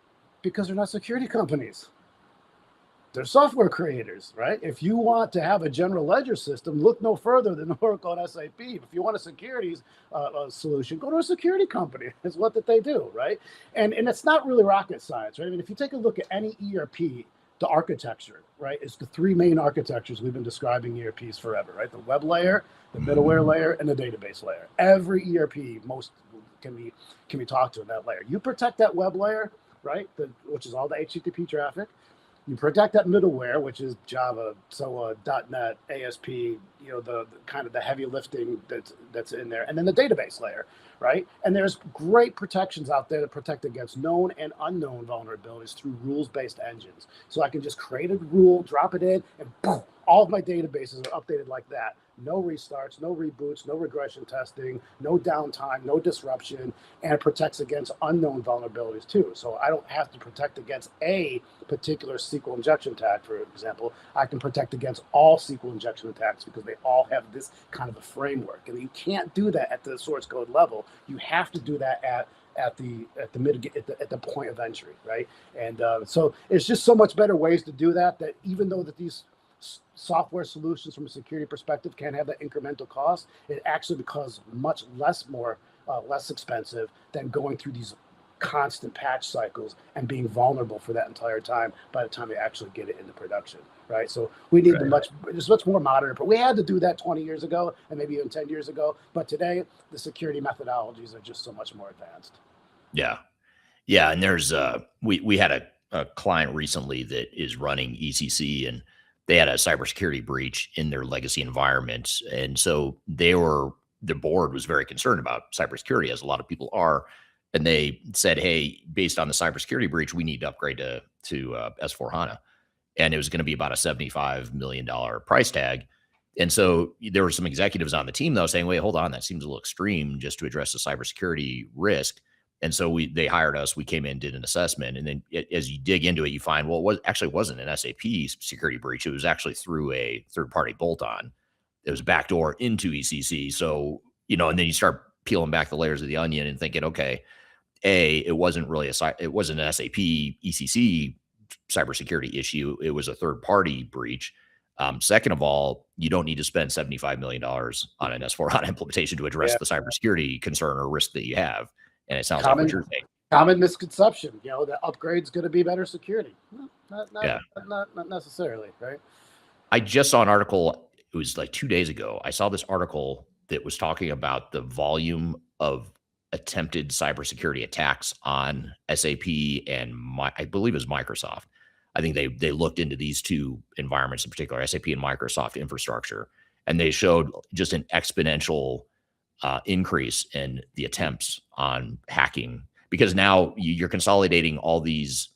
Because they're not security companies. They're software creators, right? If you want to have a general ledger system, look no further than Oracle and SAP. If you want a securities solution, go to a security company. It's what that they do, right? And it's not really rocket science, right? I mean, if you take a look at any ERP, the architecture, right? It's the 3 main architectures we've been describing ERPs forever, right? The web layer, the middleware layer, and the database layer. Every ERP most can be talked to in that layer. You protect that web layer, right? Which is all the HTTP traffic. You protect that middleware, which is Java, SOA, .NET, ASP, the kind of the heavy lifting that's in there, and then the database layer, right? And there's great protections out there that protect against known and unknown vulnerabilities through rules-based engines. So I can just create a rule, drop it in, and boom, all of my databases are updated like that. No restarts, no reboots, no regression testing, no downtime, no disruption, and it protects against unknown vulnerabilities too. So I don't have to protect against a particular SQL injection attack, for example. I can protect against all SQL injection attacks because they all have this kind of a framework. And you can't do that at the source code level. You have to do that at the point of entry, right? And so it's just so much better ways to do that even though that these software solutions from a security perspective can have that incremental cost, it actually becomes much less expensive than going through these constant patch cycles and being vulnerable for that entire time by the time they actually get it into production, right? So we need it's much more modern. But we had to do that 20 years ago and maybe even 10 years ago. But today, the security methodologies are just so much more advanced.
Yeah. Yeah. And there's, we had a client recently that is running ECC, and they had a cybersecurity breach in their legacy environment. And so the board was very concerned about cybersecurity, as a lot of people are. And they said, hey, based on the cybersecurity breach, we need to upgrade to S4HANA. And it was going to be about a $75 million price tag. And so there were some executives on the team, though, saying, wait, hold on, that seems a little extreme just to address the cybersecurity risk. And so they hired us. We came in, did an assessment. And then as you dig into it, you find, well, it wasn't an SAP security breach. It was actually through a third-party bolt-on. It was backdoor into ECC. So, and then you start peeling back the layers of the onion and thinking, okay, it wasn't really it wasn't an SAP ECC cybersecurity issue. It was a third-party breach. Second of all, you don't need to spend $75 million on an S4HANA implementation to address
Yeah.
the cybersecurity concern or risk that you have. And it sounds like
Common-
what you're saying.
Common misconception, the upgrade's going to be better security. No,
Yeah.
not necessarily, right?
I just saw an article, it was like 2 days ago. I saw this article that was talking about the volume of attempted cybersecurity attacks on SAP and I believe it was Microsoft. I think they looked into these two environments in particular, SAP and Microsoft infrastructure, and they showed just an exponential increase in the attempts on hacking, because now you're consolidating all these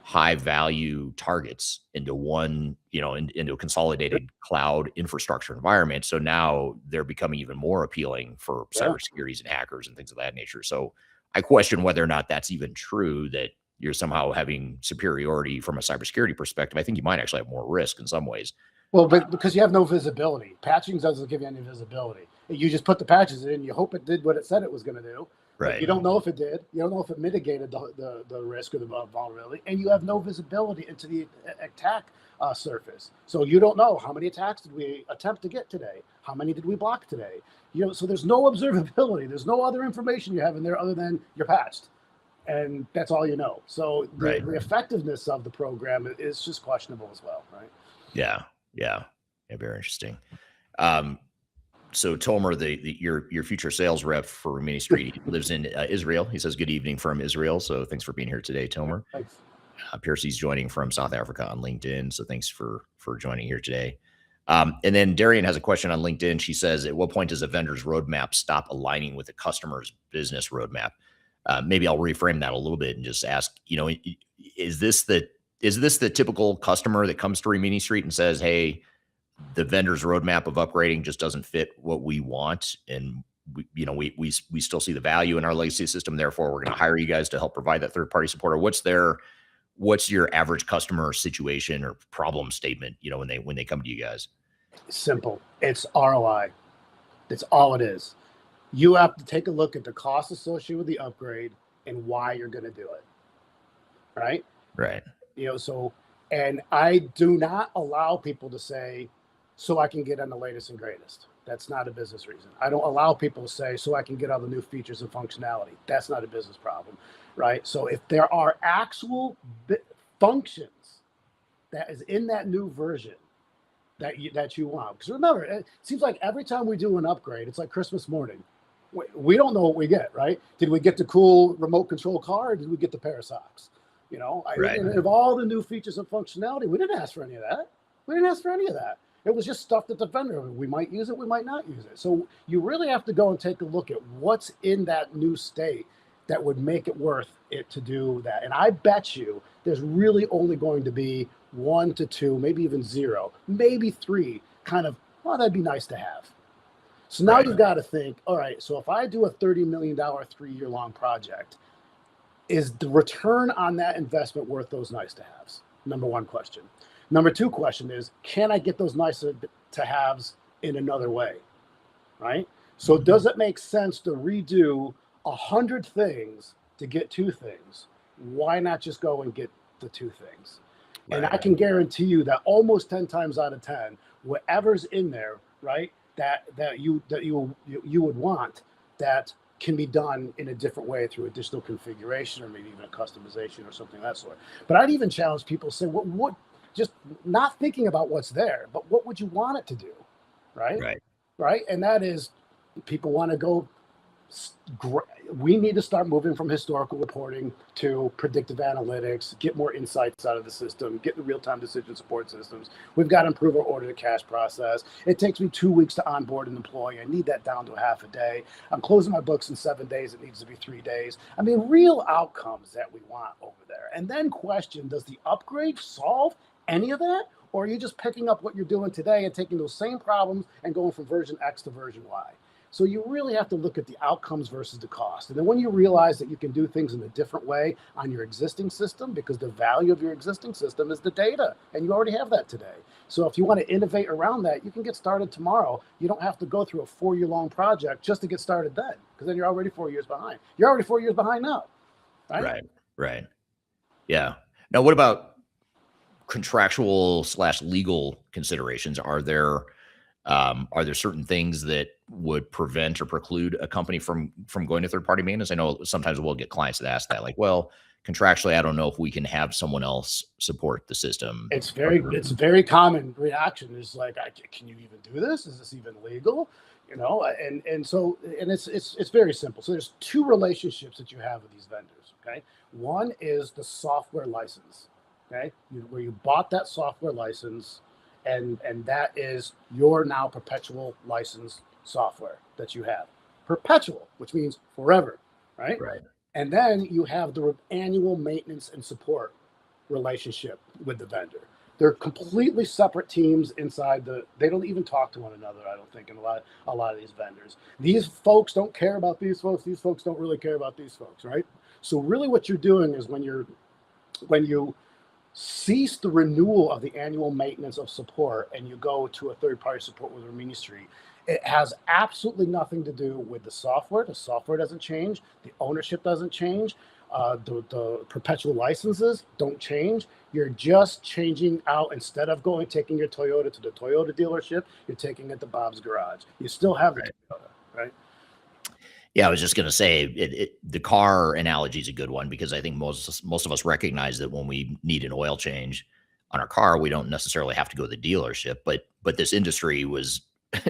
high value targets into one, into a consolidated cloud infrastructure environment. So now they're becoming even more appealing for cybersecurities and hackers and things of that nature. So I question whether or not that's even true, that you're somehow having superiority from a cybersecurity perspective. I think you might actually have more risk in some ways.
Well, but because you have no visibility. Patching doesn't give you any visibility. You just put the patches in, you hope it did what it said it was going to do.
Right.
You don't know if it did. You don't know if it mitigated the risk or the vulnerability, and you have no visibility into the attack surface. So you don't know how many attacks did we attempt to get today? How many did we block today? So there's no observability. There's no other information you have in there other than you're patched, and that's all you know. So the effectiveness of the program is just questionable as well, right?
Yeah, very interesting. So Tomer, your future sales rep for Rimini Street, lives in Israel. He says good evening from Israel. So thanks for being here today, Tomer.
Thanks.
Piercy's joining from South Africa on LinkedIn. So thanks for joining here today. And then Darian has a question on LinkedIn. She says, at what point does a vendor's roadmap stop aligning with the customer's business roadmap? Maybe I'll reframe that a little bit and just ask, is this the typical customer that comes to Rimini Street and says, hey, the vendor's roadmap of upgrading just doesn't fit what we want, and we still see the value in our legacy system, therefore we're going to hire you guys to help provide that third-party support? Or what's your average customer situation or problem statement, when they come to you guys?
Simple. It's ROI. That's all it is. You have to take a look at the cost associated with the upgrade and why you're going to do it. Right?
Right.
And I do not allow people to say, so I can get on the latest and greatest. That's not a business reason. I don't allow people to say, so I can get all the new features and functionality. That's not a business problem, right? So if there are actual functions that is in that new version that you want, because remember, it seems like every time we do an upgrade, it's like Christmas morning. We don't know what we get, right? Did we get the cool remote control car, or did we get the pair of socks?
Right.
And of all the new features and functionality, we didn't ask for any of that. It was just stuff that the vendor, we might use it, we might not use it. So you really have to go and take a look at what's in that new state that would make it worth it to do that. And I bet you there's really only going to be 1 to 2, maybe even 0, maybe 3 kind of, well, that'd be nice to have. So now you've got to think, all right, so if I do a $30 million, 3-year-long project, is the return on that investment worth those nice to haves? Number one question. Number two question is, can I get those nice to haves in another way? Right? So does it make sense to redo 100 things to get 2 things? Why not just go and get the 2 things? Right. And I can guarantee you that almost 10 times out of 10, whatever's in there, right, that you would want, that can be done in a different way through additional configuration or maybe even a customization or something of that sort. But I'd even challenge people to say, what just not thinking about what's there, but what would you want it to do? Right. And that is, people want to go, we need to start moving from historical reporting to predictive analytics, get more insights out of the system, get the real-time decision support systems. We've got to improve our order to cash process. It takes me 2 weeks to onboard an employee. I need that down to half a day. I'm closing my books in 7 days. It needs to be 3 days. I mean, real outcomes that we want over there. And then question, does the upgrade solve any of that? Or are you just picking up what you're doing today and taking those same problems and going from version X to version Y? So you really have to look at the outcomes versus the cost. And then when you realize that you can do things in a different way on your existing system, because the value of your existing system is the data, and you already have that today. So if you want to innovate around that, you can get started tomorrow. You don't have to go through a 4-year-long project just to get started then, because then you're already 4 years behind. You're already 4 years behind now, right?
Right. Yeah. Now, what about contractual / legal considerations, are there certain things that would prevent or preclude a company from going to third party maintenance? I know sometimes we'll get clients that ask that, like, well, contractually, I don't know if we can have someone else support the system.
It's a very common reaction is like, can you even do this? Is this even legal? You know, and it's very simple. So there's two relationships that you have with these vendors. Okay, one is the software license. Okay, where you bought that software license, and that is your now perpetual license software that you have. Perpetual, which means forever, right?
Right.
And then you have the annual maintenance and support relationship with the vendor. They're completely separate teams inside they don't even talk to one another, I don't think, in a lot of these vendors. These folks don't care about these folks don't really care about these folks, right? So really what you're doing is when you cease the renewal of the annual maintenance of support and you go to a third-party support with Rimini Street, it has absolutely nothing to do with the software. The software doesn't change. The ownership doesn't change. The perpetual licenses don't change. You're just changing out. Instead of taking your Toyota to the Toyota dealership, you're taking it to Bob's garage. You still have the Toyota, right?
Yeah, I was just going to say the car analogy is a good one, because I think most of us recognize that when we need an oil change on our car, we don't necessarily have to go to the dealership. But this industry was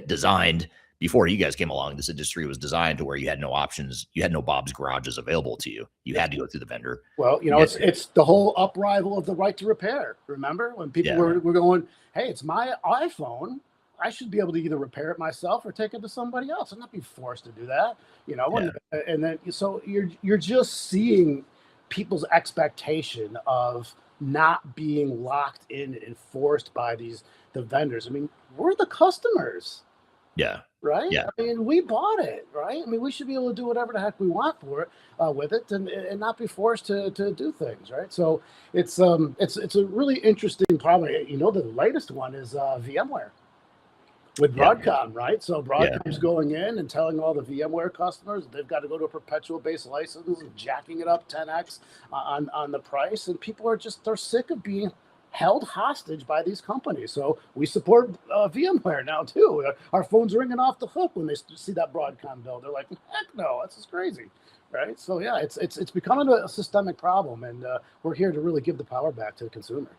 designed before you guys came along. This industry was designed to where you had no options. You had no Bob's garages available to you. You had to go through the vendor.
Well, it's the whole uprisal of the right to repair. Remember when people were going, hey, it's my iPhone. I should be able to either repair it myself or take it to somebody else. I'm not being forced to do that, and then so you're just seeing people's expectation of not being locked in and forced by the vendors. I mean, we're the customers.
Yeah.
Right.
Yeah.
I mean, we bought it, right? I mean, we should be able to do whatever the heck we want for it, with it, and not be forced to do things, right? So it's a really interesting problem. The latest one is VMware with Broadcom, right? So Broadcom's going in and telling all the VMware customers they've got to go to a perpetual base license and jacking it up 10x on the price, and people they're sick of being held hostage by these companies. So we support VMware now too. Our phone's ringing off the hook when they see that Broadcom bill. They're like, heck no, that's just crazy, right? So yeah, it's becoming a systemic problem, and we're here to really give the power back to the consumer.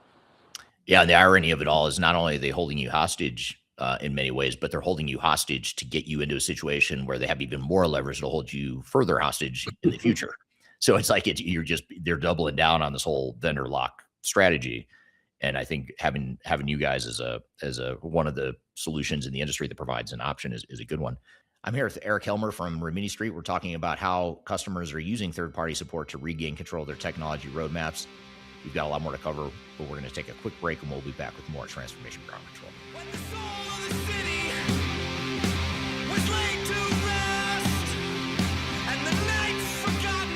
Yeah, and the irony of it all is not only are they holding you hostage in many ways, but they're holding you hostage to get you into a situation where they have even more leverage to hold you further hostage in the future. So it's like they're doubling down on this whole vendor lock strategy. And I think having you guys as a one of the solutions in the industry that provides an option is a good one. I'm here with Eric Helmer from Rimini Street. We're talking about how customers are using third-party support to regain control of their technology roadmaps. We've got a lot more to cover, but we're going to take a quick break, and we'll be back with more Transformation Ground Control.
When the soul of the city was laid to rest, and the night's forgotten.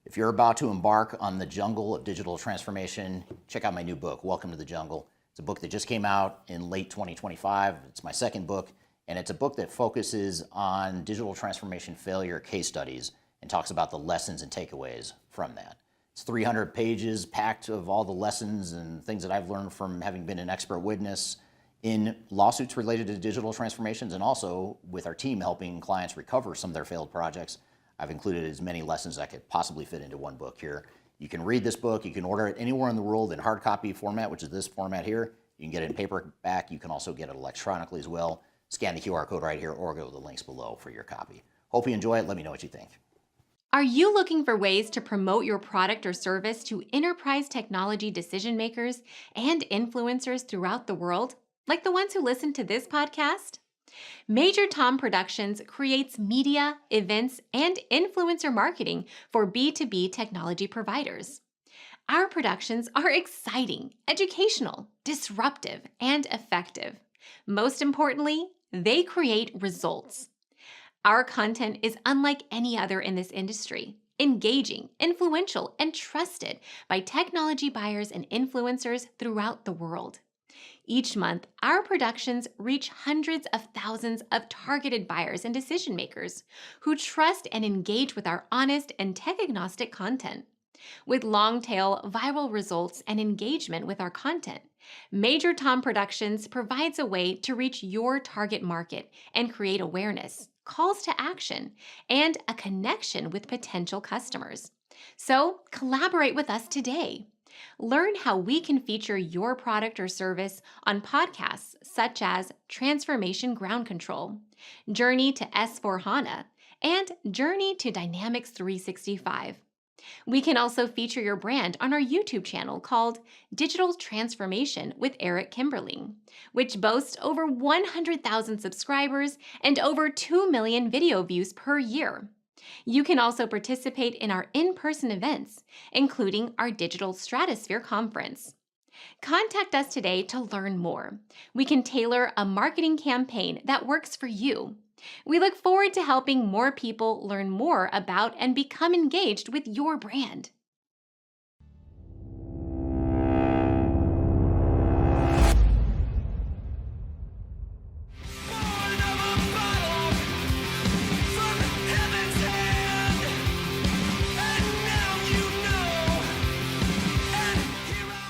If you're about to embark on the jungle of digital transformation, check out my new book, Welcome to the Jungle. It's a book that just came out in late 2025. It's my second book, and it's a book that focuses on digital transformation failure case studies and talks about the lessons and takeaways from that. It's 300 pages packed of all the lessons and things that I've learned from having been an expert witness in lawsuits related to digital transformations, and also with our team helping clients recover some of their failed projects. I've included as many lessons that could possibly fit into one book here. You can read this book. You can order it anywhere in the world in hard copy format, which is this format here. You can get it in paperback. You can also get it electronically as well. Scan the QR code right here or go to the links below for your copy. Hope you enjoy it. Let me know what you think.
Are you looking for ways to promote your product or service to enterprise technology decision makers and influencers throughout the world, like the ones who listen to this podcast? Major Tom Productions creates media, events, and influencer marketing for B2B technology providers. Our productions are exciting, educational, disruptive, and effective. Most importantly, they create results. Our content is unlike any other in this industry, engaging, influential, and trusted by technology buyers and influencers throughout the world. Each month, our productions reach hundreds of thousands of targeted buyers and decision makers who trust and engage with our honest and tech-agnostic content. With long tail, viral results, and engagement with our content, Major Tom Productions provides a way to reach your target market and create awareness, calls to action, and a connection with potential customers. So, collaborate with us today. Learn how we can feature your product or service on podcasts such as Transformation Ground Control, Journey to S4 HANA, and Journey to Dynamics 365. We can also feature your brand on our YouTube channel called Digital Transformation with Eric Kimberling, which boasts over 100,000 subscribers and over 2 million video views per year. You can also participate in our in-person events, including our Digital Stratosphere Conference. Contact us today to learn more. We can tailor a marketing campaign that works for you. We look forward to helping more people learn more about and become engaged with your brand.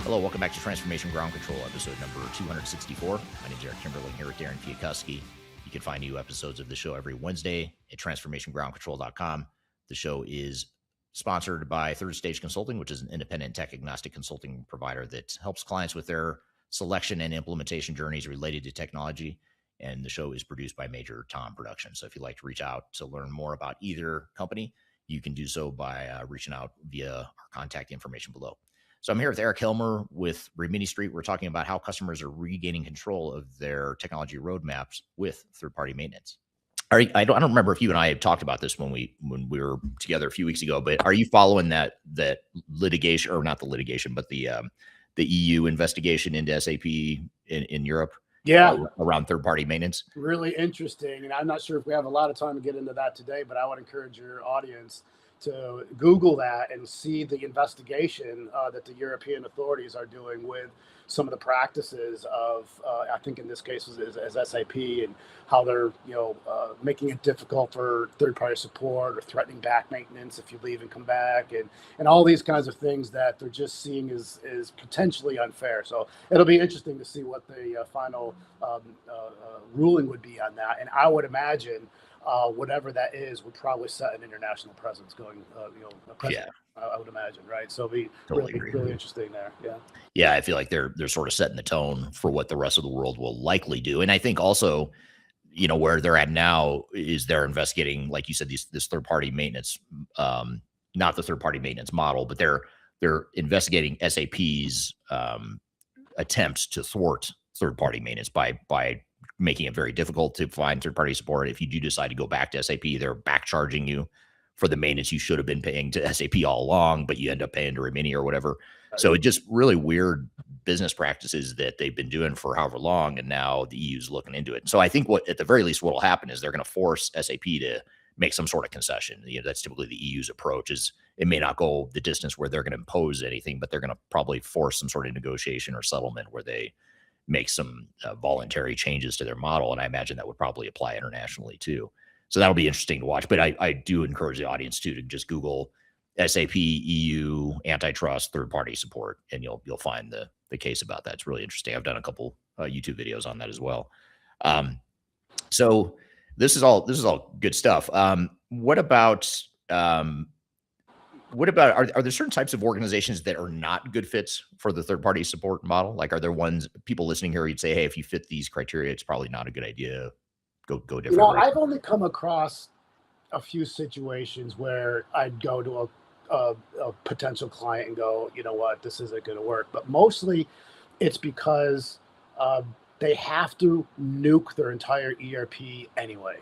Hello, welcome back to Transformation Ground Control, episode number 264. My name is Eric Kimberling here with Darian Chwialkowski. You can find new episodes of the show every Wednesday at transformationgroundcontrol.com. The show is sponsored by Third Stage Consulting, which is an independent tech-agnostic consulting provider that helps clients with their selection and implementation journeys related to technology. And the show is produced by Major Tom Productions. So if you'd like to reach out to learn more about either company, you can do so by reaching out via our contact information below. So I'm here with Eric Helmer with Rimini Street. We're talking about how customers are regaining control of their technology roadmaps with third-party maintenance. I don't remember if you and I had talked about this when we were together a few weeks ago, but are you following that litigation, or not the litigation, but the EU investigation into SAP in Europe?
Yeah,
around third-party maintenance.
Really interesting, and I'm not sure if we have a lot of time to get into that today, but I would encourage your audience to Google that and see the investigation that the European authorities are doing with some of the practices of, I think in this case is SAP, and how they're making it difficult for third-party support or threatening back maintenance if you leave and come back, and all these kinds of things that they're just seeing is potentially unfair. So it'll be interesting to see what the final ruling would be on that, and I would imagine whatever that is would probably set an international presence going,
Yeah.
I would imagine, right? So it'll be
Totally
really interesting there. Yeah.
Yeah, I feel like they're sort of setting the tone for what the rest of the world will likely do. And I think also, where they're at now is they're investigating, like you said, this third-party maintenance, not the third-party maintenance model, but they're investigating SAP's attempts to thwart third-party maintenance by making it very difficult to find third-party support. If you do decide to go back to SAP, they're back charging you for the maintenance you should have been paying to SAP all along, but you end up paying to Rimini or whatever. So it just really weird business practices that they've been doing for however long, and now the EU's looking into it. So I think at the very least, what will happen is they're going to force SAP to make some sort of concession. That's typically the EU's approach. Is it may not go the distance where they're going to impose anything, but they're going to probably force some sort of negotiation or settlement where they make some voluntary changes to their model. And I imagine that would probably apply internationally too. So that'll be interesting to watch. But I do encourage the audience to just Google SAP EU antitrust third-party support, and you'll find the case about that. It's really interesting. I've done a couple YouTube videos on that as well. So this is all good stuff. What about are there certain types of organizations that are not good fits for the third-party support model? Like, are there ones, people listening here, you'd say, hey, if you fit these criteria, it's probably not a good idea. Go different.
I've only come across a few situations where I'd go to a potential client and go, you know what, this isn't going to work. But mostly it's because they have to nuke their entire ERP anyway.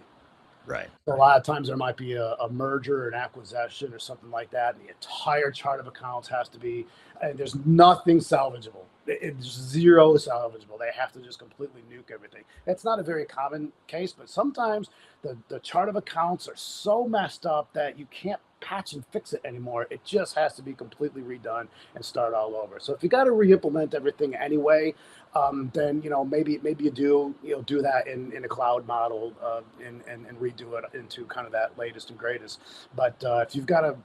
Right.
So a lot of times there might be a merger or an acquisition or something like that, and the entire chart of accounts has to be, and there's nothing salvageable. it's zero salvageable. They have to just completely nuke everything. It's not a very common case, but sometimes the chart of accounts are so messed up that you can't patch and fix it anymore. It just has to be completely redone and start all over. So if you got to re-implement everything anyway, then maybe you do that in a cloud model and redo it into kind of that latest and greatest. But if you've got a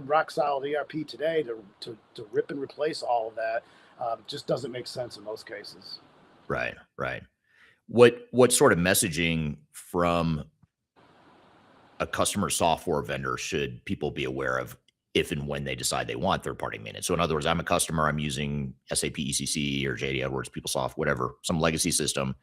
rock solid ERP today to rip and replace all of that, just doesn't make sense in most cases.
Right, right. What sort of messaging from a customer software vendor should people be aware of if and when they decide they want third-party maintenance? So in other words, I'm a customer, I'm using SAP ECC or JD Edwards, PeopleSoft, whatever, some legacy system.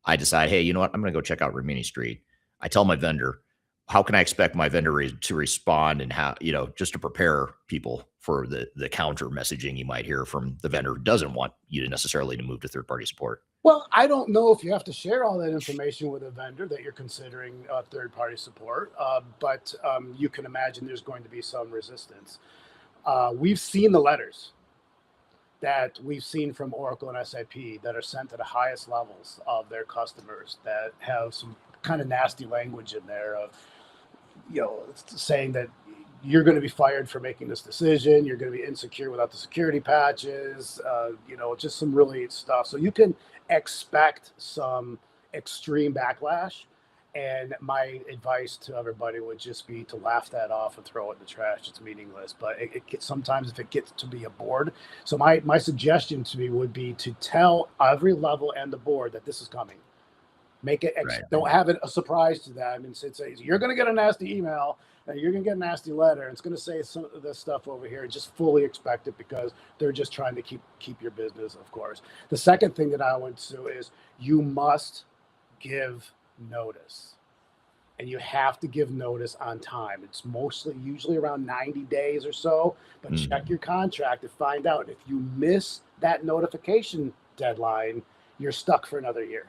I decide, hey, you know what? I'm going to go check out Rimini Street. I tell my vendor, how can I expect my vendor to respond, and how, just to prepare people for the counter messaging you might hear from the vendor who doesn't want you to necessarily to move to third-party support?
Well, I don't know if you have to share all that information with a vendor that you're considering third-party support, but you can imagine there's going to be some resistance. We've seen the letters that we've seen from Oracle and SAP that are sent to the highest levels of their customers that have some kind of nasty language in there of, saying that you're going to be fired for making this decision. You're going to be insecure without the security patches, just some really stuff. So you can expect some extreme backlash. And my advice to everybody would just be to laugh that off and throw it in the trash. It's meaningless. But sometimes if it gets to be a board. So my suggestion to me would be to tell every level and the board that this is coming. Make it, right. Don't have it a surprise to them and say, you're going to get a nasty email and you're going to get a nasty letter. It's going to say some of this stuff over here. Just fully expect it, because they're just trying to keep your business, of course. The second thing that I would do is you must give notice, and you have to give notice on time. It's usually around 90 days or so, but check your contract to find out. If you miss that notification deadline, you're stuck for another year.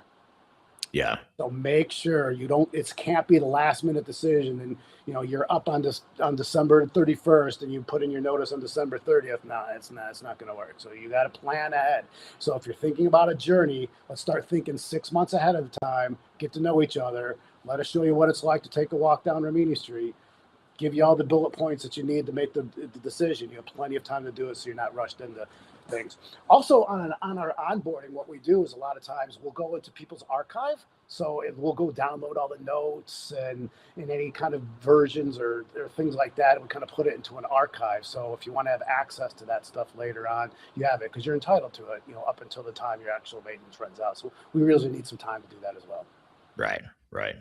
Yeah. So
make sure it can't be the last minute decision. And, you're up on December 31st and you put in your notice on December 30th. No, it's not going to work. So you got to plan ahead. So if you're thinking about a journey, let's start thinking 6 months ahead of time, get to know each other. Let us show you what it's like to take a walk down Rimini Street, give you all the bullet points that you need to make the decision. You have plenty of time to do it, so you're not rushed into things. Also, on our onboarding, what we do is a lot of times we'll go into people's archive. So we'll go download all the notes and in any kind of versions or things like that, and we kind of put it into an archive. So if you want to have access to that stuff later on, you have it, because you're entitled to it, up until the time your actual maintenance runs out. So we really need some time to do that as well.
Right, right.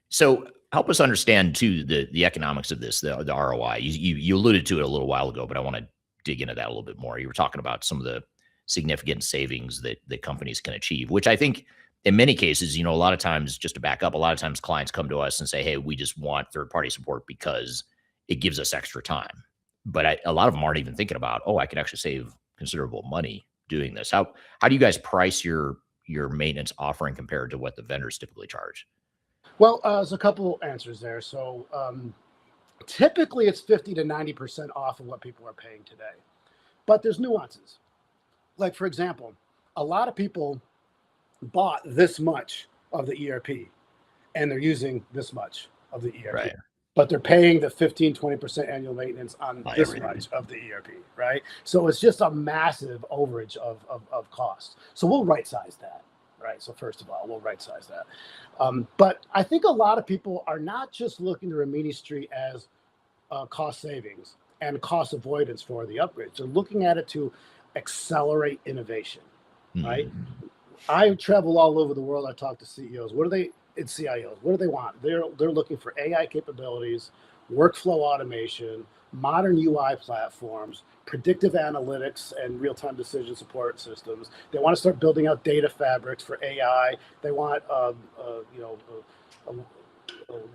So help us understand too the economics of this, the ROI. You alluded to it a little while ago, but I want to dig into that a little bit more. You were talking about some of the significant savings that companies can achieve, which I think in many cases, a lot of times, just to back up, a lot of times clients come to us and say, hey, we just want third-party support because it gives us extra time. But a lot of them aren't even thinking about, I could actually save considerable money doing this. How do you guys price your maintenance offering compared to what the vendors typically charge?
Well, there's a couple answers there. So typically it's 50 to 90% off of what people are paying today. But there's nuances. Like, for example, a lot of people bought this much of the ERP and they're using this much of the ERP.
Right.
But they're paying the 15-20% annual maintenance on this much of the ERP, right? So it's just a massive overage of cost. So we'll right-size that. Right. So first of all, we'll right size that. But I think a lot of people are not just looking to Rimini Street as cost savings and cost avoidance for the upgrades. They're looking at it to accelerate innovation. Right. I travel all over the world. I talk to CEOs. And CIOs. What do they want? They're looking for AI capabilities, workflow automation, modern UI platforms, predictive analytics, and real-time decision support systems. They want to start building out data fabrics for AI. They want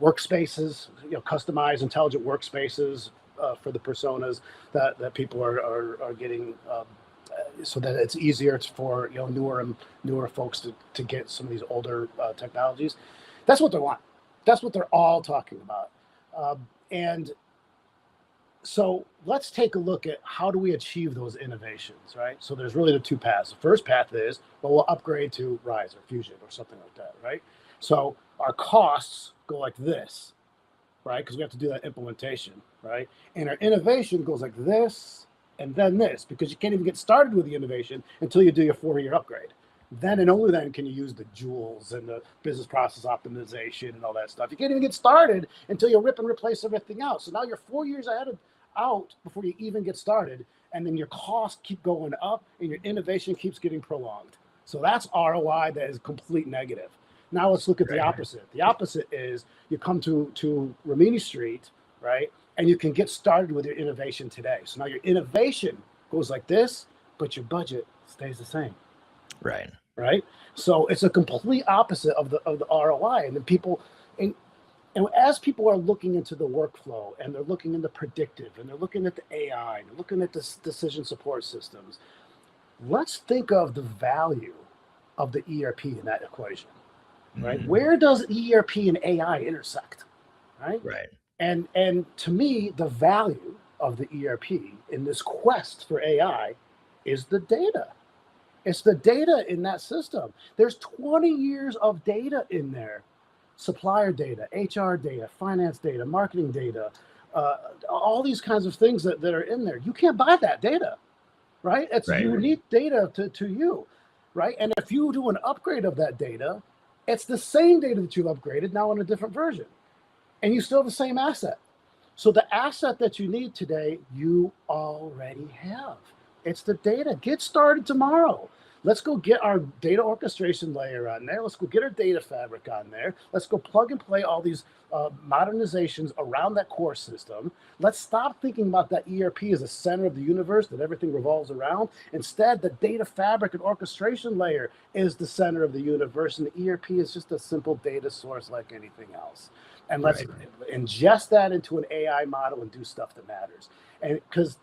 workspaces, customized intelligent workspaces for the personas that people are getting, so that it's easier for newer folks to get some of these older technologies. That's what they want. That's what they're all talking about. And So let's take a look at how do we achieve those innovations, right? So there's really the two paths. The first path is, well, we'll upgrade to Rise or Fusion or something like that, right? So our costs go like this, right? Because we have to do that implementation, right? And our innovation goes like this and then this, because you can't even get started with the innovation until you do your 4-year upgrade. Then and only then can you use the jewels and the business process optimization and all that stuff. You can't even get started until you rip and replace everything else. So now you're 4 years out before you even get started, and then your costs keep going up and your innovation keeps getting prolonged. So that's ROI that is complete negative. Now let's look at the opposite. The opposite is you come to Rimini Street, right? And you can get started with your innovation today. So now your innovation goes like this, but your budget stays the same.
Right.
Right. So it's a complete opposite of the ROI. And then people, and as people are looking into the workflow and they're looking into predictive and they're looking at the AI and they're looking at the decision support systems, let's think of the value of the ERP in that equation. Right?
Mhm.
Where does ERP and AI intersect? Right?
Right.
And to me, the value of the ERP in this quest for AI is the data. It's the data in that system. There's 20 years of data in there. Supplier data, HR data, finance data, marketing data, all these kinds of things that are in there. You can't buy that data, right? It's unique data to you, right? And if you do an upgrade of that data, it's the same data that you've upgraded now in a different version, and you still have the same asset. So the asset that you need today, you already have. It's the data. Get started tomorrow. Let's go get our data orchestration layer on there. Let's go get our data fabric on there. Let's go plug and play all these modernizations around that core system. Let's stop thinking about that ERP as a center of the universe that everything revolves around. Instead, the data fabric and orchestration layer is the center of the universe, and the ERP is just a simple data source like anything else. And let's ingest that into an AI model and do stuff that matters. And because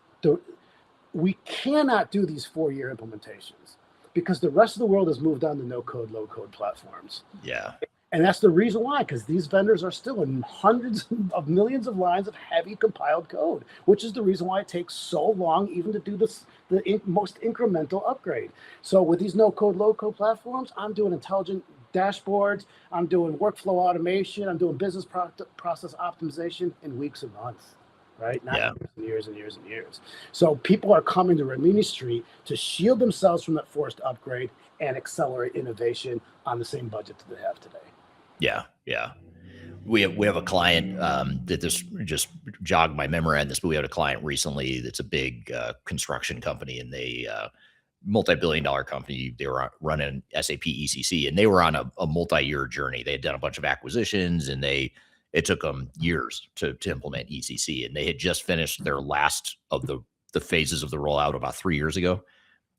we cannot do these 4-year implementations because the rest of the world has moved on to no-code, low-code platforms.
Yeah.
And that's the reason why, because these vendors are still in hundreds of millions of lines of heavy compiled code, which is the reason why it takes so long even to do the most incremental upgrade. So with these no-code, low-code platforms, I'm doing intelligent dashboards, I'm doing workflow automation, I'm doing business process optimization in weeks and months. Right? Not years and years and years. So people are coming to Rimini Street to shield themselves from that forced upgrade and accelerate innovation on the same budget that they have today.
Yeah. Yeah. We have a client that this just jogged my memory on this, but we had a client recently that's a big construction company, and they multi-billion-dollar company. They were running SAP ECC, and they were on a multi-year journey. They had done a bunch of acquisitions, and it took them years to implement ECC, and they had just finished their last of the phases of the rollout about 3 years ago.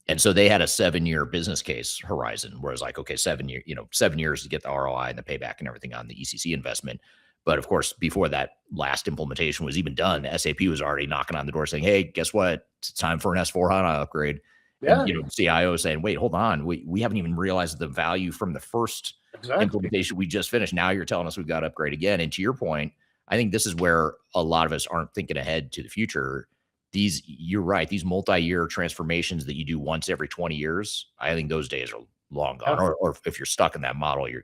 And so they had a 7-year business case horizon, where it's like, okay, 7 years to get the ROI and the payback and everything on the ECC investment. But of course, before that last implementation was even done, SAP was already knocking on the door saying, hey, guess what? It's time for an S/4HANA upgrade.
Yeah.
And, CIO saying, wait, hold on. We haven't even realized the value from the first implementation we just finished. Now you're telling us we've got to upgrade again. And to your point, I think this is where a lot of us aren't thinking ahead to the future. You're right. These multi-year transformations that you do once every 20 years, I think those days are long gone. Or if you're stuck in that model, you're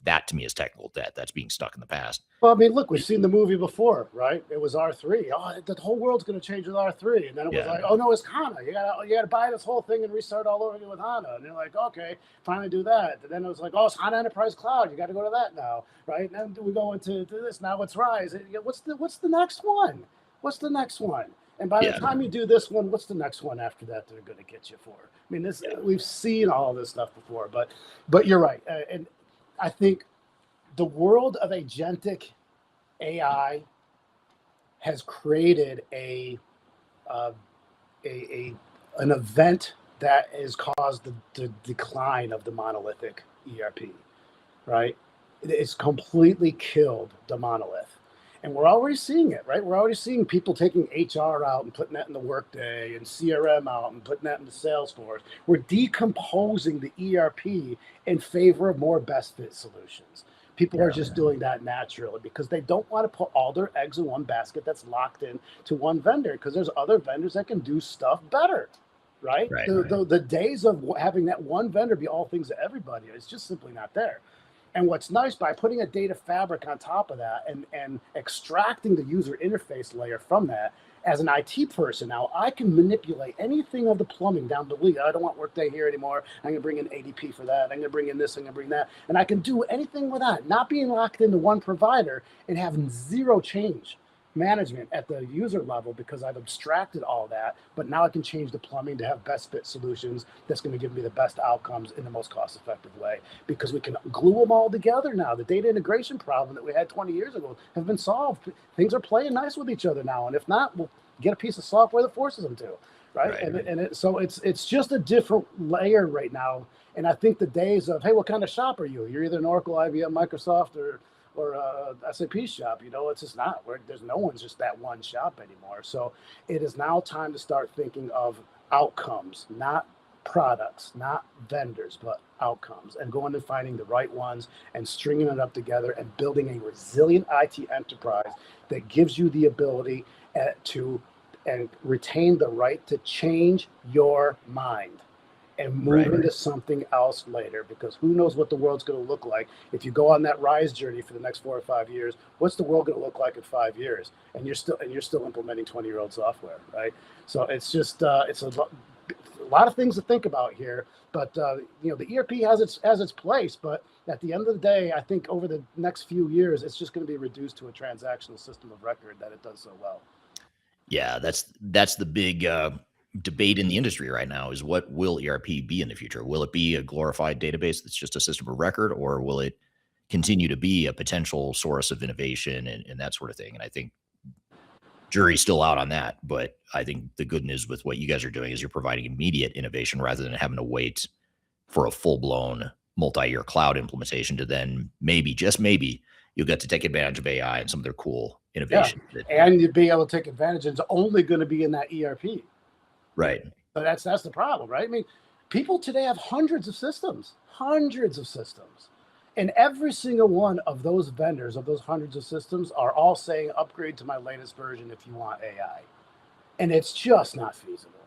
that to me is technical debt. That's being stuck in the past.
Well, I mean, look, we've seen the movie before, right? It was R3. Oh, the whole world's going to change with R3, and then it was like, oh no, it's HANA. You gotta buy this whole thing and restart all over again with HANA. And you're like, okay, finally do that. And then it was like, oh, it's HANA Enterprise Cloud. You got to go to that now, right? And then we go into this. Now it's Rise. What's the next one? What's the next one? And by the time you do this one, what's the next one after that they're going to get you for? I mean, we've seen all this stuff before, but you're right. And I think the world of agentic AI has created an event that has caused the decline of the monolithic ERP, right? It's completely killed the monolith. And we're already seeing it, right? We're already seeing people taking HR out and putting that in the Workday, and CRM out and putting that in the Salesforce. We're decomposing the ERP in favor of more best fit solutions. People are just doing that naturally because they don't want to put all their eggs in one basket that's locked in to one vendor, because there's other vendors that can do stuff better, right?
Right.
The days of having that one vendor be all things to everybody is just simply not there. And what's nice, by putting a data fabric on top of that and extracting the user interface layer from that, as an IT person now, I can manipulate anything of the plumbing down to lead. I don't want Workday here anymore. I'm going to bring in ADP for that. I'm going to bring in this. I'm going to bring that. And I can do anything with that, not being locked into one provider and having zero change management at the user level, because I've abstracted all that. But now I can change the plumbing to have best fit solutions that's going to give me the best outcomes in the most cost effective way, because we can glue them all together now. The data integration problem that we had 20 years ago have been solved. Things are playing nice with each other now. And if not, we'll get a piece of software that forces them to, right? So it's just a different layer right now. And I think the days of, hey, what kind of shop are you? You're either an Oracle, IBM, Microsoft, or a SAP shop, it's just not. There's no one's just that one shop anymore. So it is now time to start thinking of outcomes, not products, not vendors, but outcomes, and going and finding the right ones and stringing it up together and building a resilient IT enterprise that gives you the ability to retain the right to change your mind and move into something else later, because who knows what the world's going to look like. If you go on that rise journey for the next 4 or 5 years, what's the world going to look like in 5 years? And you're still implementing 20-year-old software, right? So it's just it's a lot of things to think about here. But the ERP has its place, but at the end of the day, I think over the next few years, it's just going to be reduced to a transactional system of record that it does so well.
Yeah, that's the big debate in the industry right now, is what will ERP be in the future? Will it be a glorified database that's just a system of record, or will it continue to be a potential source of innovation and that sort of thing? And I think jury's still out on that, but I think the good news with what you guys are doing is you're providing immediate innovation rather than having to wait for a full-blown multi-year cloud implementation to then maybe, just maybe, you'll get to take advantage of AI and some of their cool innovation.
Yeah. And you'd be able to take advantage, and it's only going to be in that ERP.
Right.
But that's the problem, right? I mean, people today have hundreds of systems. And every single one of those vendors of those hundreds of systems are all saying, upgrade to my latest version if you want AI. And it's just not feasible.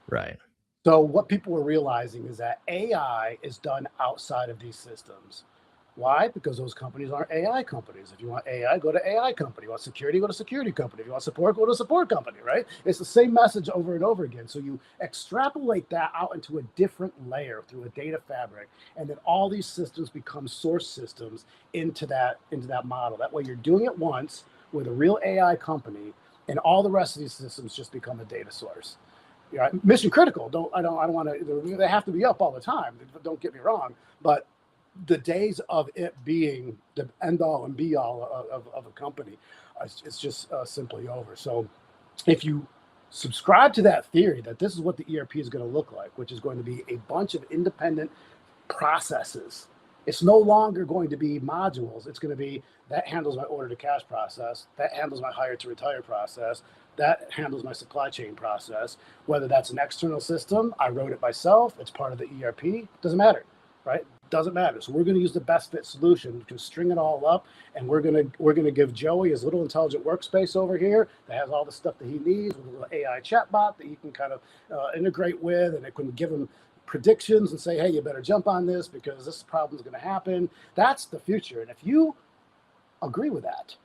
Right.
So what people are realizing is that AI is done outside of these systems. Why? Because those companies aren't AI companies. If you want AI, go to AI company. You want security, go to security company. If you want support, go to support company, right? It's the same message over and over again. So you extrapolate that out into a different layer through a data fabric, and then all these systems become source systems into that model. That way you're doing it once with a real AI company, and all the rest of these systems just become a data source. Mission critical. I don't want to. They have to be up all the time. Don't get me wrong, but the days of it being the end all and be all of a company, it's just simply over. So if you subscribe to that theory that this is what the ERP is going to look like, which is going to be a bunch of independent processes, it's no longer going to be modules. It's going to be, that handles my order to cash process, that handles my hire to retire process, that handles my supply chain process. Whether that's an external system, I wrote it myself, it's part of the ERP, doesn't matter, right? Doesn't matter. So we're going to use the best fit solution. We can string it all up, and we're going to give Joey his little intelligent workspace over here that has all the stuff that he needs, with a little AI chatbot that he can kind of integrate with, and it can give him predictions and say, hey, you better jump on this because this problem is going to happen. That's the future. And if you agree with that,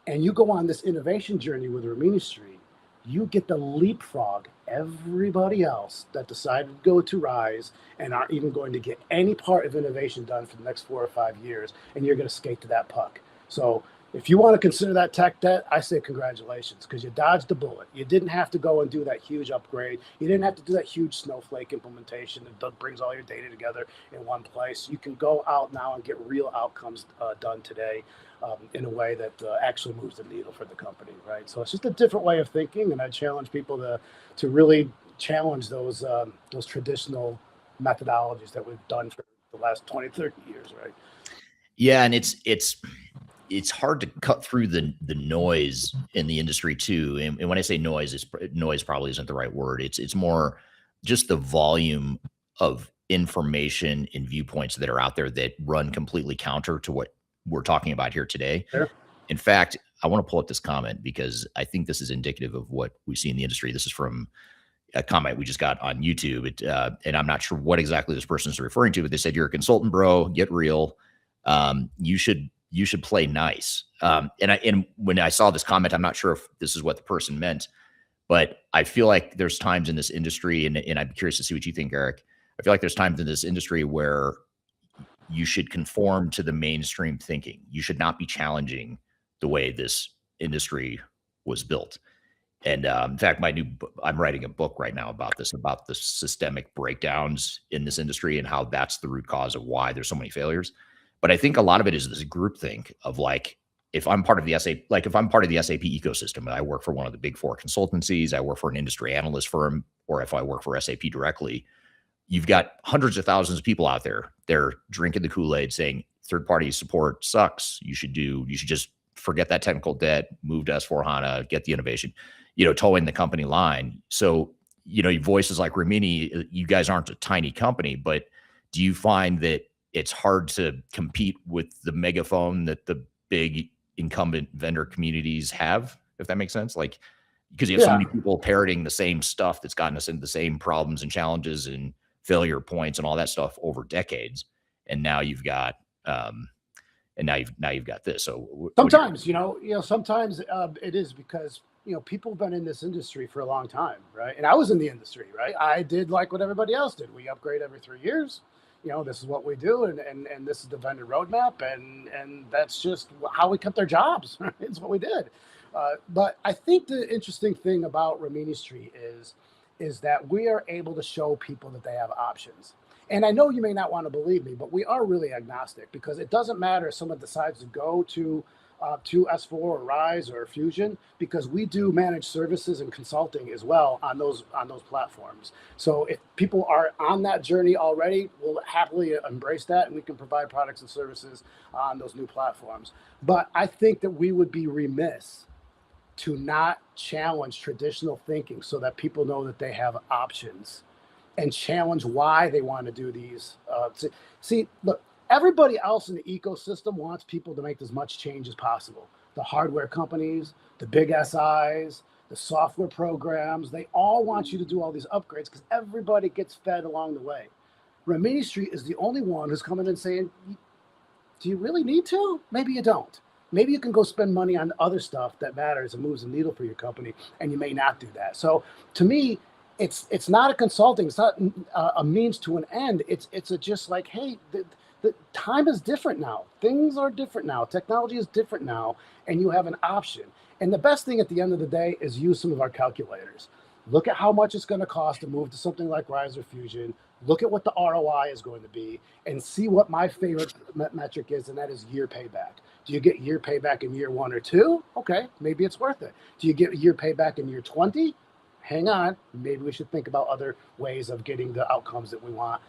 and you go on this innovation journey with Rimini Street, you get to leapfrog everybody else that decided to go to Rise and aren't even going to get any part of innovation done for the next 4 or 5 years, and you're going to skate to that puck. So if you want to consider that tech debt, I say congratulations, because you dodged the bullet. You didn't have to go and do that huge upgrade. You didn't have to do that huge Snowflake implementation that brings all your data together in one place. You can go out now and get real outcomes done today in a way that actually moves the needle for the company, right? So it's just a different way of thinking, and I challenge people to really challenge those traditional methodologies that we've done for the last 20, 30 years, right?
Yeah, and it's hard to cut through the noise in the industry too. And when I say noise, noise probably isn't the right word. It's more just the volume of information and viewpoints that are out there that run completely counter to what we're talking about here today.
Sure.
In fact, I want to pull up this comment because I think this is indicative of what we see in the industry. This is from a comment we just got on YouTube. And I'm not sure what exactly this person is referring to, but they said, "You're a consultant, bro. Get real. You should play nice." And when I saw this comment, I'm not sure if this is what the person meant, but I feel like there's times in this industry, and I'm curious to see what you think, Eric. I feel like there's times in this industry where you should conform to the mainstream thinking. You should not be challenging the way this industry was built. And in fact, I'm writing a book right now about this, about the systemic breakdowns in this industry and how that's the root cause of why there's so many failures. But I think a lot of it is this groupthink of like, if I'm part of the SAP ecosystem, and I work for one of the big four consultancies, I work for an industry analyst firm, or if I work for SAP directly, you've got hundreds of thousands of people out there. They're drinking the Kool-Aid saying third-party support sucks. You should just forget that technical debt, move to S/4HANA, get the innovation, towing the company line. So, voices like Rimini, you guys aren't a tiny company, but do you find that it's hard to compete with the megaphone that the big incumbent vendor communities have, if that makes sense? Like, because you have so many people parroting the same stuff that's gotten us into the same problems and challenges and failure points and all that stuff over decades. And now you've got, you've got this. So
sometimes, sometimes it is because, people have been in this industry for a long time, right? And I was in the industry, right? I did like what everybody else did. We upgrade every 3 years. This is what we do, and this is the vendor roadmap, and that's just how we kept our jobs. Right? It's what we did. But I think the interesting thing about Rimini Street is that we are able to show people that they have options. And I know you may not want to believe me, but we are really agnostic, because it doesn't matter if someone decides to go to S4 or Rise or Fusion, because we do managed services and consulting as well on those platforms. So if people are on that journey already, we'll happily embrace that, and we can provide products and services on those new platforms. But I think that we would be remiss to not challenge traditional thinking so that people know that they have options, and challenge why they want to do these. Look, everybody else in the ecosystem wants people to make as much change as possible. The hardware companies, the big SIs, the software programs, they all want you to do all these upgrades because everybody gets fed along the way. Rimini Street is the only one who's coming in saying, do you really need to? Maybe you don't. Maybe you can go spend money on other stuff that matters and moves the needle for your company, and you may not do that. So to me, it's not a consulting. It's not a means to an end. It's just like, hey, the time is different now. Things are different now. Technology is different now, and you have an option. And the best thing at the end of the day is use some of our calculators. Look at how much it's going to cost to move to something like Rise or Fusion. Look at what the ROI is going to be, and see what my favorite metric is, and that is year payback. Do you get year payback in year 1 or 2? Okay, maybe it's worth it. Do you get year payback in year 20? Hang on, maybe we should think about other ways of getting the outcomes that we want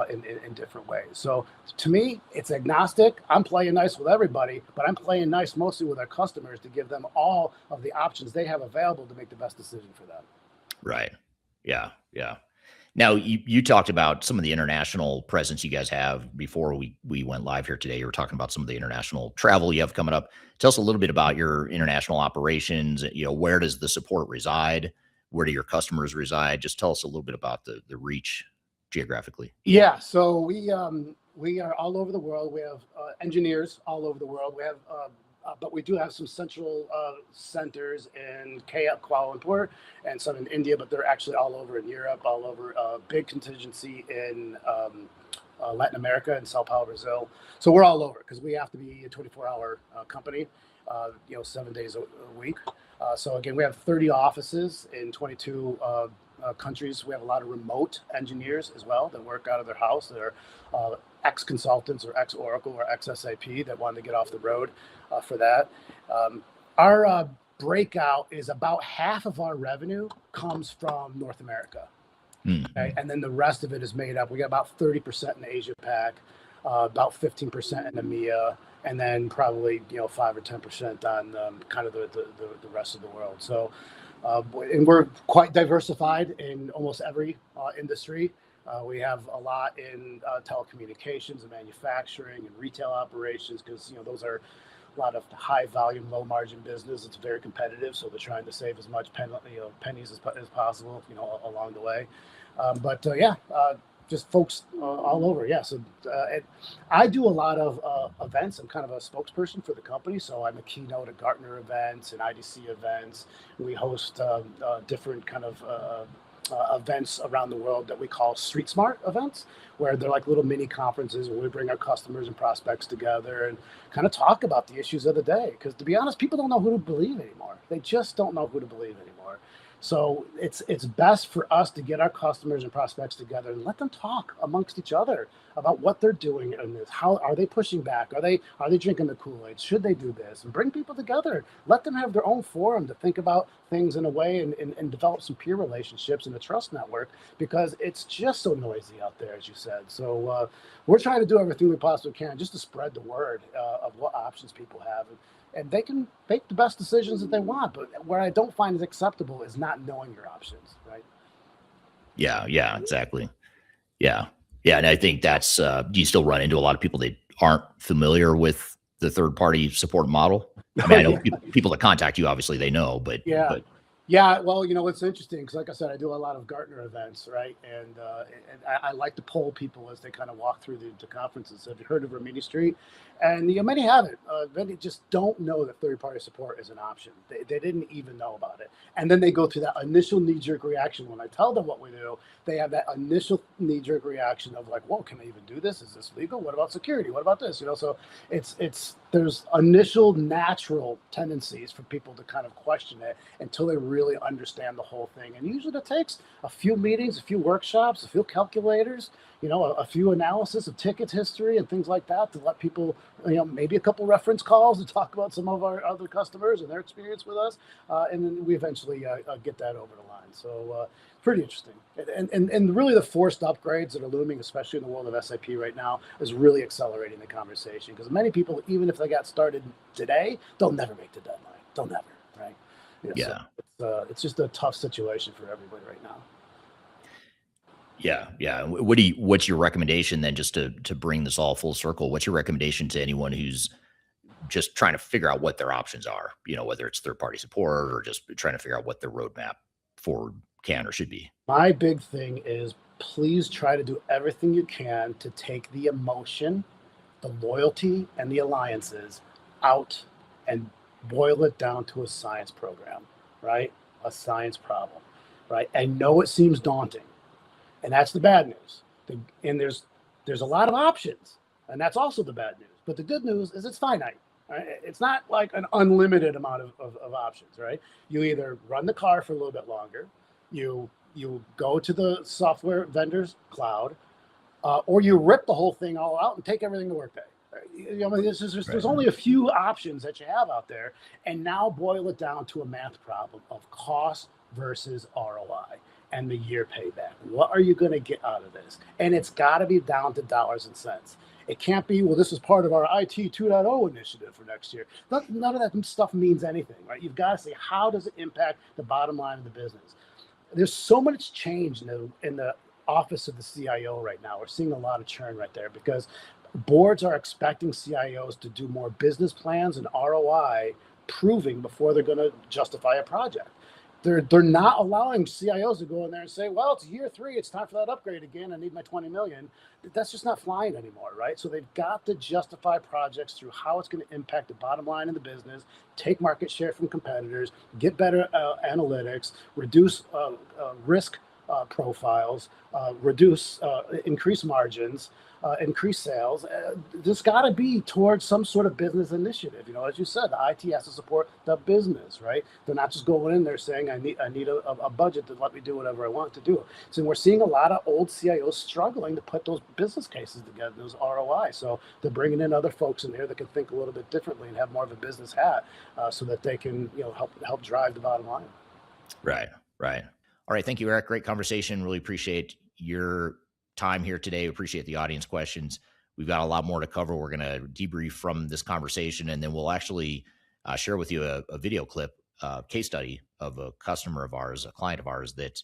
in different ways. So to me, it's agnostic. I'm playing nice with everybody, but I'm playing nice mostly with our customers to give them all of the options they have available to make the best decision for them.
Right. Yeah. Now, you talked about some of the international presence you guys have before we went live here today. You were talking about some of the international travel you have coming up. Tell us a little bit about your international operations. Where does the support reside? Where do your customers reside? Just tell us a little bit about the reach geographically.
Yeah, so we are all over the world. We have engineers all over the world. We have, but we do have some central centers in Kuala Lumpur and some in India, but they're actually all over in Europe, all over. Big contingency in Latin America and Sao Paulo, Brazil. So we're all over because we have to be a 24-hour company, 7 days a week. So again, we have 30 offices in 22 countries. We have a lot of remote engineers as well that work out of their house. That are ex-consultants or ex-Oracle or ex-SAP that want to get off the road for that. Our breakout is about half of our revenue comes from North America. Okay? And then the rest of it is made up. We got about 30% in Asia Pac, about 15% in EMEA, and then probably 5 or 10% on kind of the rest of the world. So, and we're quite diversified in almost every industry. We have a lot in telecommunications and manufacturing and retail operations because those are a lot of high volume, low margin business. It's very competitive, so they're trying to save as much pennies as possible, along the way. Just folks all over. Yeah. So I do a lot of events. I'm kind of a spokesperson for the company. So I'm a keynote at Gartner events and IDC events. We host different kind of events around the world that we call Street Smart events, where they're like little mini conferences where we bring our customers and prospects together and kind of talk about the issues of the day. Because to be honest, people don't know who to believe anymore. They just don't know who to believe anymore. So it's best for us to get our customers and prospects together and let them talk amongst each other about what they're doing in this. How are they pushing back? Are they drinking the Kool-Aid? Should they do this? And bring people together. Let them have their own forum to think about things in a way and develop some peer relationships and a trust network, because it's just so noisy out there, as you said. So we're trying to do everything we possibly can just to spread the word of what options people have. And they can make the best decisions that they want. But where I don't find it acceptable is not knowing your options, right?
Yeah, exactly. Yeah. And I think that's, do you still run into a lot of people that aren't familiar with the third-party support model? I mean, I know people that contact you, obviously they know, but
yeah. Well, it's interesting because, like I said, I do a lot of Gartner events, right? And I like to poll people as they kind of walk through the conferences. Have you heard of Rimini Street? And many haven't. Many just don't know that third-party support is an option. They didn't even know about it. And then they go through that initial knee-jerk reaction. When I tell them what we do, they have that initial knee-jerk reaction of like, "Whoa, can I even do this? Is this legal? What about security? What about this?" So there's initial natural tendencies for people to kind of question it until they really understand the whole thing. And usually that takes a few meetings, a few workshops, a few calculators, a few analysis of ticket history and things like that to let people, maybe a couple reference calls to talk about some of our other customers and their experience with us. And then we eventually get that over the line. So pretty interesting. And really the forced upgrades that are looming, especially in the world of SAP right now, is really accelerating the conversation, because many people, even if they got started today, they'll never make the deadline. They'll never, right?
Yeah.
So it's just a tough situation for everybody right now.
Yeah. What's your recommendation then, just to bring this all full circle? What's your recommendation to anyone who's just trying to figure out what their options are, whether it's third-party support or just trying to figure out what their roadmap forward can or should be?
My big thing is, please try to do everything you can to take the emotion, the loyalty, and the alliances out and boil it down to a science program, right? A science problem, right? I know it seems daunting, and that's the bad news. And there's a lot of options, and that's also the bad news. But the good news is it's finite. Right? It's not like an unlimited amount of options, right? You either run the car for a little bit longer, you go to the software vendor's cloud, or you rip the whole thing all out and take everything to Workday. There's only a few options that you have out there, and now boil it down to a math problem of cost versus ROI and the year payback. What are you going to get out of this? And it's got to be down to dollars and cents. It can't be, well, this is part of our IT 2.0 initiative for next year. None of that stuff means anything, right? You've got to say, how does it impact the bottom line of the business? There's so much change in the office of the CIO right now. We're seeing a lot of churn right there because boards are expecting CIOs to do more business plans and ROI proving before they're going to justify a project. They're not allowing CIOs to go in there and say, well, it's year 3, it's time for that upgrade again, I need my 20 million. That's just not flying anymore, right? So they've got to justify projects through how it's going to impact the bottom line of the business, take market share from competitors, get better analytics, reduce risk profiles, increase margins, increase sales. There's got to be towards some sort of business initiative. As you said, the IT has to support the business, right? They're not just going in there saying, I need a budget to let me do whatever I want to do. So we're seeing a lot of old CIOs struggling to put those business cases together, those ROI. So they're bringing in other folks in there that can think a little bit differently and have more of a business hat, so that they can help drive the bottom line.
Right. All right. Thank you, Eric. Great conversation. Really appreciate your time here today. Appreciate the audience questions. We've got a lot more to cover. We're going to debrief from this conversation, and then we'll actually share with you a video clip, case study of a customer of ours, a client of ours that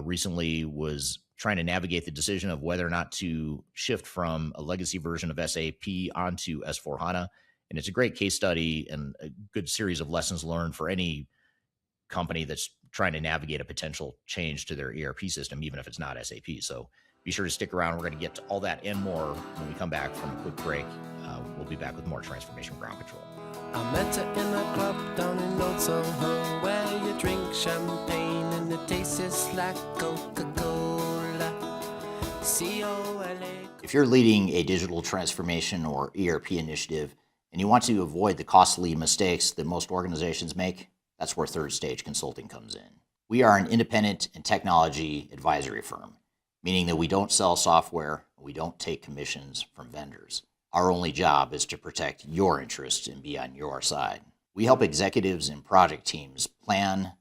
recently was trying to navigate the decision of whether or not to shift from a legacy version of SAP onto S4HANA. And it's a great case study and a good series of lessons learned for any company that's trying to navigate a potential change to their ERP system, even if it's not SAP. So be sure to stick around. We're going to get to all that and more when we come back from a quick break. We'll be back with more Transformation Ground Control.
I met her in a club down in Old Soho, where you drink champagne and it tastes like Coca-Cola. C-O-L-A.
If you're leading a digital transformation or ERP initiative and you want to avoid the costly mistakes that most organizations make, that's where Third Stage Consulting comes in. We are an independent and technology advisory firm, meaning that we don't sell software, we don't take commissions from vendors. Our only job is to protect your interests and be on your side. We help executives and project teams plan,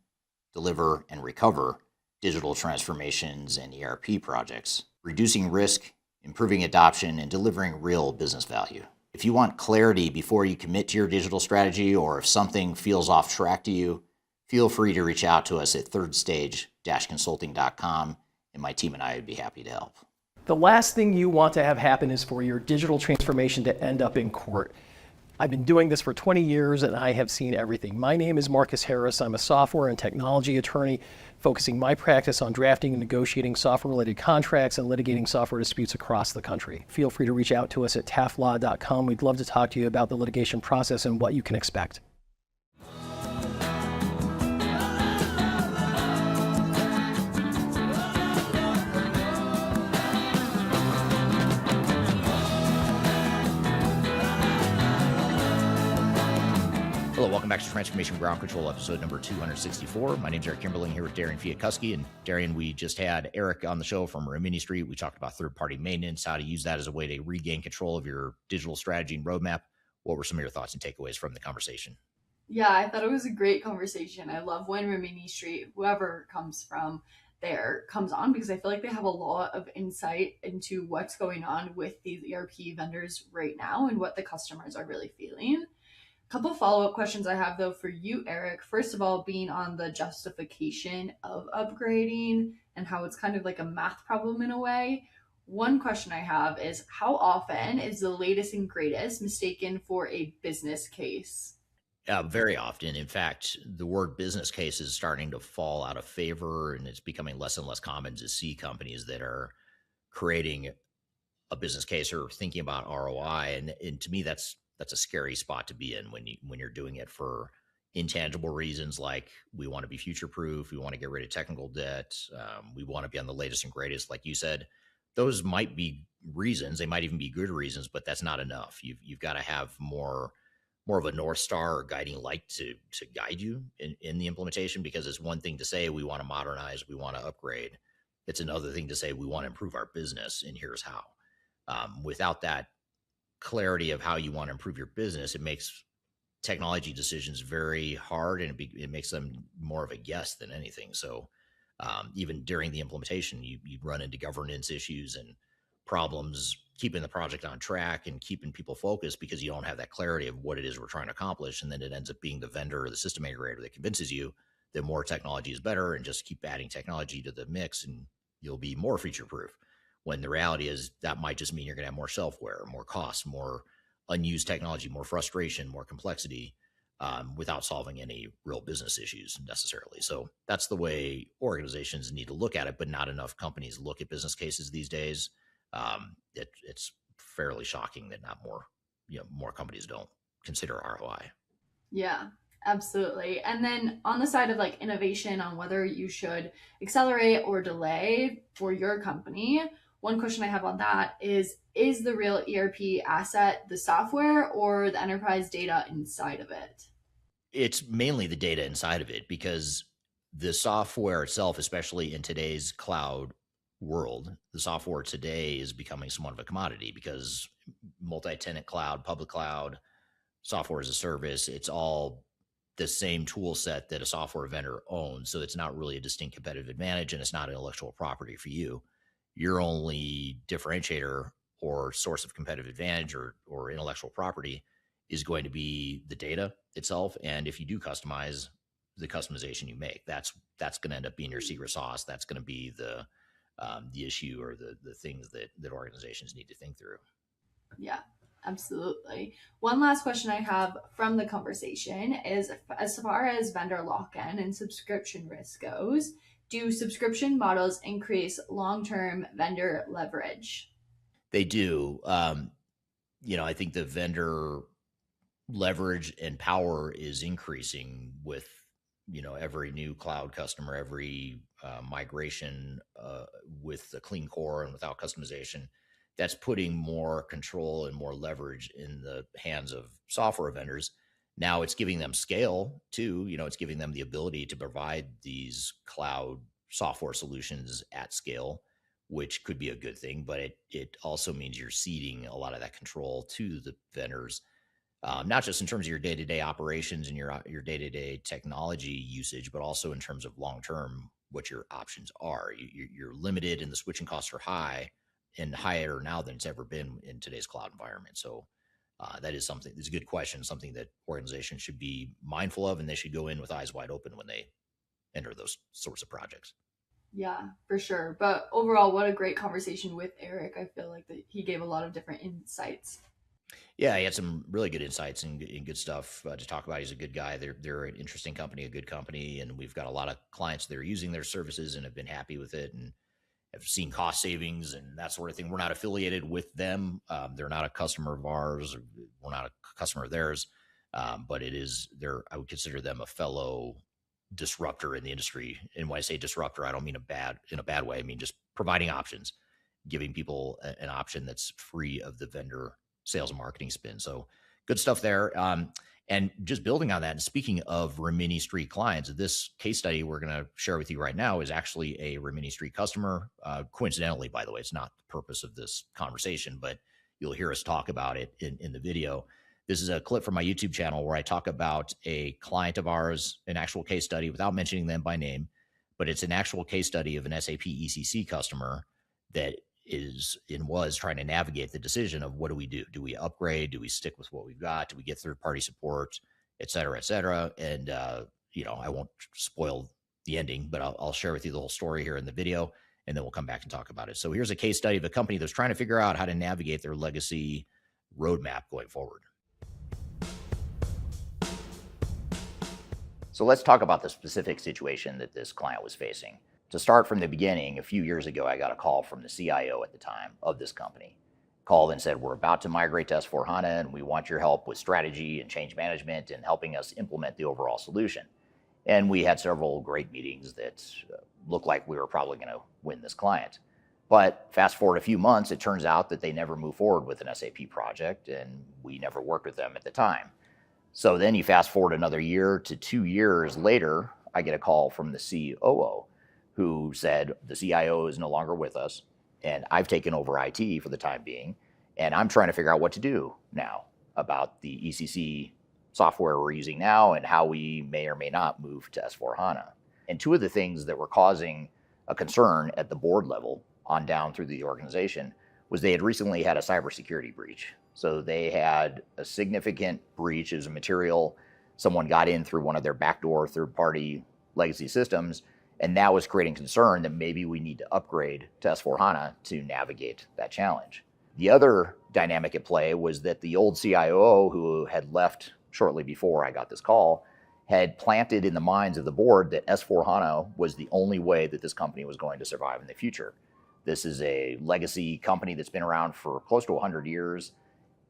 deliver, and recover digital transformations and ERP projects, reducing risk, improving adoption, and delivering real business value. If you want clarity before you commit to your digital strategy, or if something feels off track to you, feel free to reach out to us at thirdstage-consulting.com, and my team and I would be happy to help.
The last thing you want to have happen is for your digital transformation to end up in court. I've been doing this for 20 years and I have seen everything. My name is Marcus Harris. I'm a software and technology attorney focusing my practice on drafting and negotiating software-related contracts and litigating software disputes across the country. Feel free to reach out to us at taftlaw.com. We'd love to talk to you about the litigation process and what you can expect.
Hello, welcome back to Transformation Ground Control, episode number 264. My name's Eric Kimberling here with Darian Chwialkowski. And Darian, we just had Eric on the show from Rimini Street. We talked about third-party maintenance, how to use that as a way to regain control of your digital strategy and roadmap. What were some of your thoughts and takeaways from the conversation?
Yeah, I thought it was a great conversation. I love when Rimini Street, whoever comes from there, comes on, because I feel like they have a lot of insight into what's going on with these ERP vendors right now and what the customers are really feeling. Couple follow-up questions I have though for you, Eric. First of all, being on the justification of upgrading and how it's kind of like a math problem in a way. One question I have is, how often is the latest and greatest mistaken for a business case?
Very often. In fact, the word business case is starting to fall out of favor, and it's becoming less and less common to see companies that are creating a business case or thinking about ROI. And to me, that's a scary spot to be in when you're doing it for intangible reasons, like we want to be future proof, we want to get rid of technical debt, we want to be on the latest and greatest, like you said. Those might be reasons, they might even be good reasons, but that's not enough. You've got to have more of a North Star or guiding light to guide you in the implementation, because it's one thing to say we want to modernize, we want to upgrade. It's another thing to say we want to improve our business, and here's how. Without that clarity of how you want to improve your business, it makes technology decisions very hard, and it makes them more of a guess than anything. So even during the implementation, you run into governance issues and problems keeping the project on track and keeping people focused, because you don't have that clarity of what it is we're trying to accomplish. And then it ends up being the vendor or the system integrator that convinces you that more technology is better, and just keep adding technology to the mix and you'll be more feature proof. When the reality is that might just mean you're going to have more shelfware, more costs, more unused technology, more frustration, more complexity, without solving any real business issues necessarily. So that's the way organizations need to look at it, but not enough companies look at business cases these days. It's fairly shocking that not more companies don't consider ROI.
Yeah, absolutely. And then on the side of like innovation on whether you should accelerate or delay for your company, one question I have on that is the real ERP asset the software or the enterprise data inside of it?
It's mainly the data inside of it, because the software itself, especially in today's cloud world, the software today is becoming somewhat of a commodity, because multi-tenant cloud, public cloud, software as a service, it's all the same tool set that a software vendor owns. So it's not really a distinct competitive advantage, and it's not intellectual property for you. Your only differentiator or source of competitive advantage or intellectual property is going to be the data itself. And if you do customize the customization you make. That's going to end up being your secret sauce. That's going to be the issue or the things that organizations need to think through.
Yeah, absolutely. One last question I have from the conversation is, as far as vendor lock-in and subscription risk goes, do subscription models increase long-term vendor leverage?
They do. I think the vendor leverage and power is increasing with every new cloud customer, every migration with the clean core and without customization. That's putting more control and more leverage in the hands of software vendors. Now it's giving them scale too. It's giving them the ability to provide these cloud software solutions at scale, which could be a good thing, but it also means you're ceding a lot of that control to the vendors, not just in terms of your day-to-day operations and your day-to-day technology usage, but also in terms of long-term what your options are. You're limited and the switching costs are high, and higher now than it's ever been in today's cloud environment. So that is something, it's a good question, something that organizations should be mindful of, and they should go in with eyes wide open when they enter those sorts of projects.
Yeah, for sure. But overall, what a great conversation with Eric. I feel like that he gave a lot of different insights.
Yeah, he had some really good insights and good stuff to talk about. He's a good guy. They're an interesting company, a good company, and we've got a lot of clients that are using their services and have been happy with it and have seen cost savings and that sort of thing. We're not affiliated with them. They're not a customer of ours. We're not a customer of theirs, but I would consider them a fellow disruptor in the industry. And when I say disruptor, I don't mean in a bad way. I mean just providing options, giving people an option that's free of the vendor sales and marketing spin. So good stuff there. And just building on that, and speaking of Rimini Street clients, this case study we're going to share with you right now is actually a Rimini Street customer. Coincidentally, by the way, it's not the purpose of this conversation, but you'll hear us talk about it in the video. This is a clip from my YouTube channel where I talk about a client of ours, an actual case study without mentioning them by name, but it's an actual case study of an SAP ECC customer that was trying to navigate the decision of what do we do? Do we upgrade? Do we stick with what we've got? Do we get third-party support, et cetera, et cetera? And, I won't spoil the ending, but I'll share with you the whole story here in the video, and then we'll come back and talk about it. So here's a case study of a company that's trying to figure out how to navigate their legacy roadmap going forward. So let's talk about the specific situation that this client was facing. To start from the beginning, a few years ago, I got a call from the CIO at the time of this company. Called and said, we're about to migrate to S/4HANA and we want your help with strategy and change management and helping us implement the overall solution. And we had several great meetings that looked like we were probably going to win this client. But fast forward a few months, it turns out that they never moved forward with an SAP project and we never worked with them at the time. So then you fast forward another year to 2 years later, I get a call from the COO who said the CIO is no longer with us and I've taken over IT for the time being, and I'm trying to figure out what to do now about the ECC software we're using now and how we may or may not move to S/4HANA. And two of the things that were causing a concern at the board level on down through the organization was they had recently had a cybersecurity breach. So they had a significant breach as a material. Someone got in through one of their backdoor third-party legacy systems, and that was creating concern that maybe we need to upgrade to S/4HANA to navigate that challenge. The other dynamic at play was that the old CIO, who had left shortly before I got this call, had planted in the minds of the board that S/4HANA was the only way that this company was going to survive in the future. This is a legacy company that's been around for close to 100 years.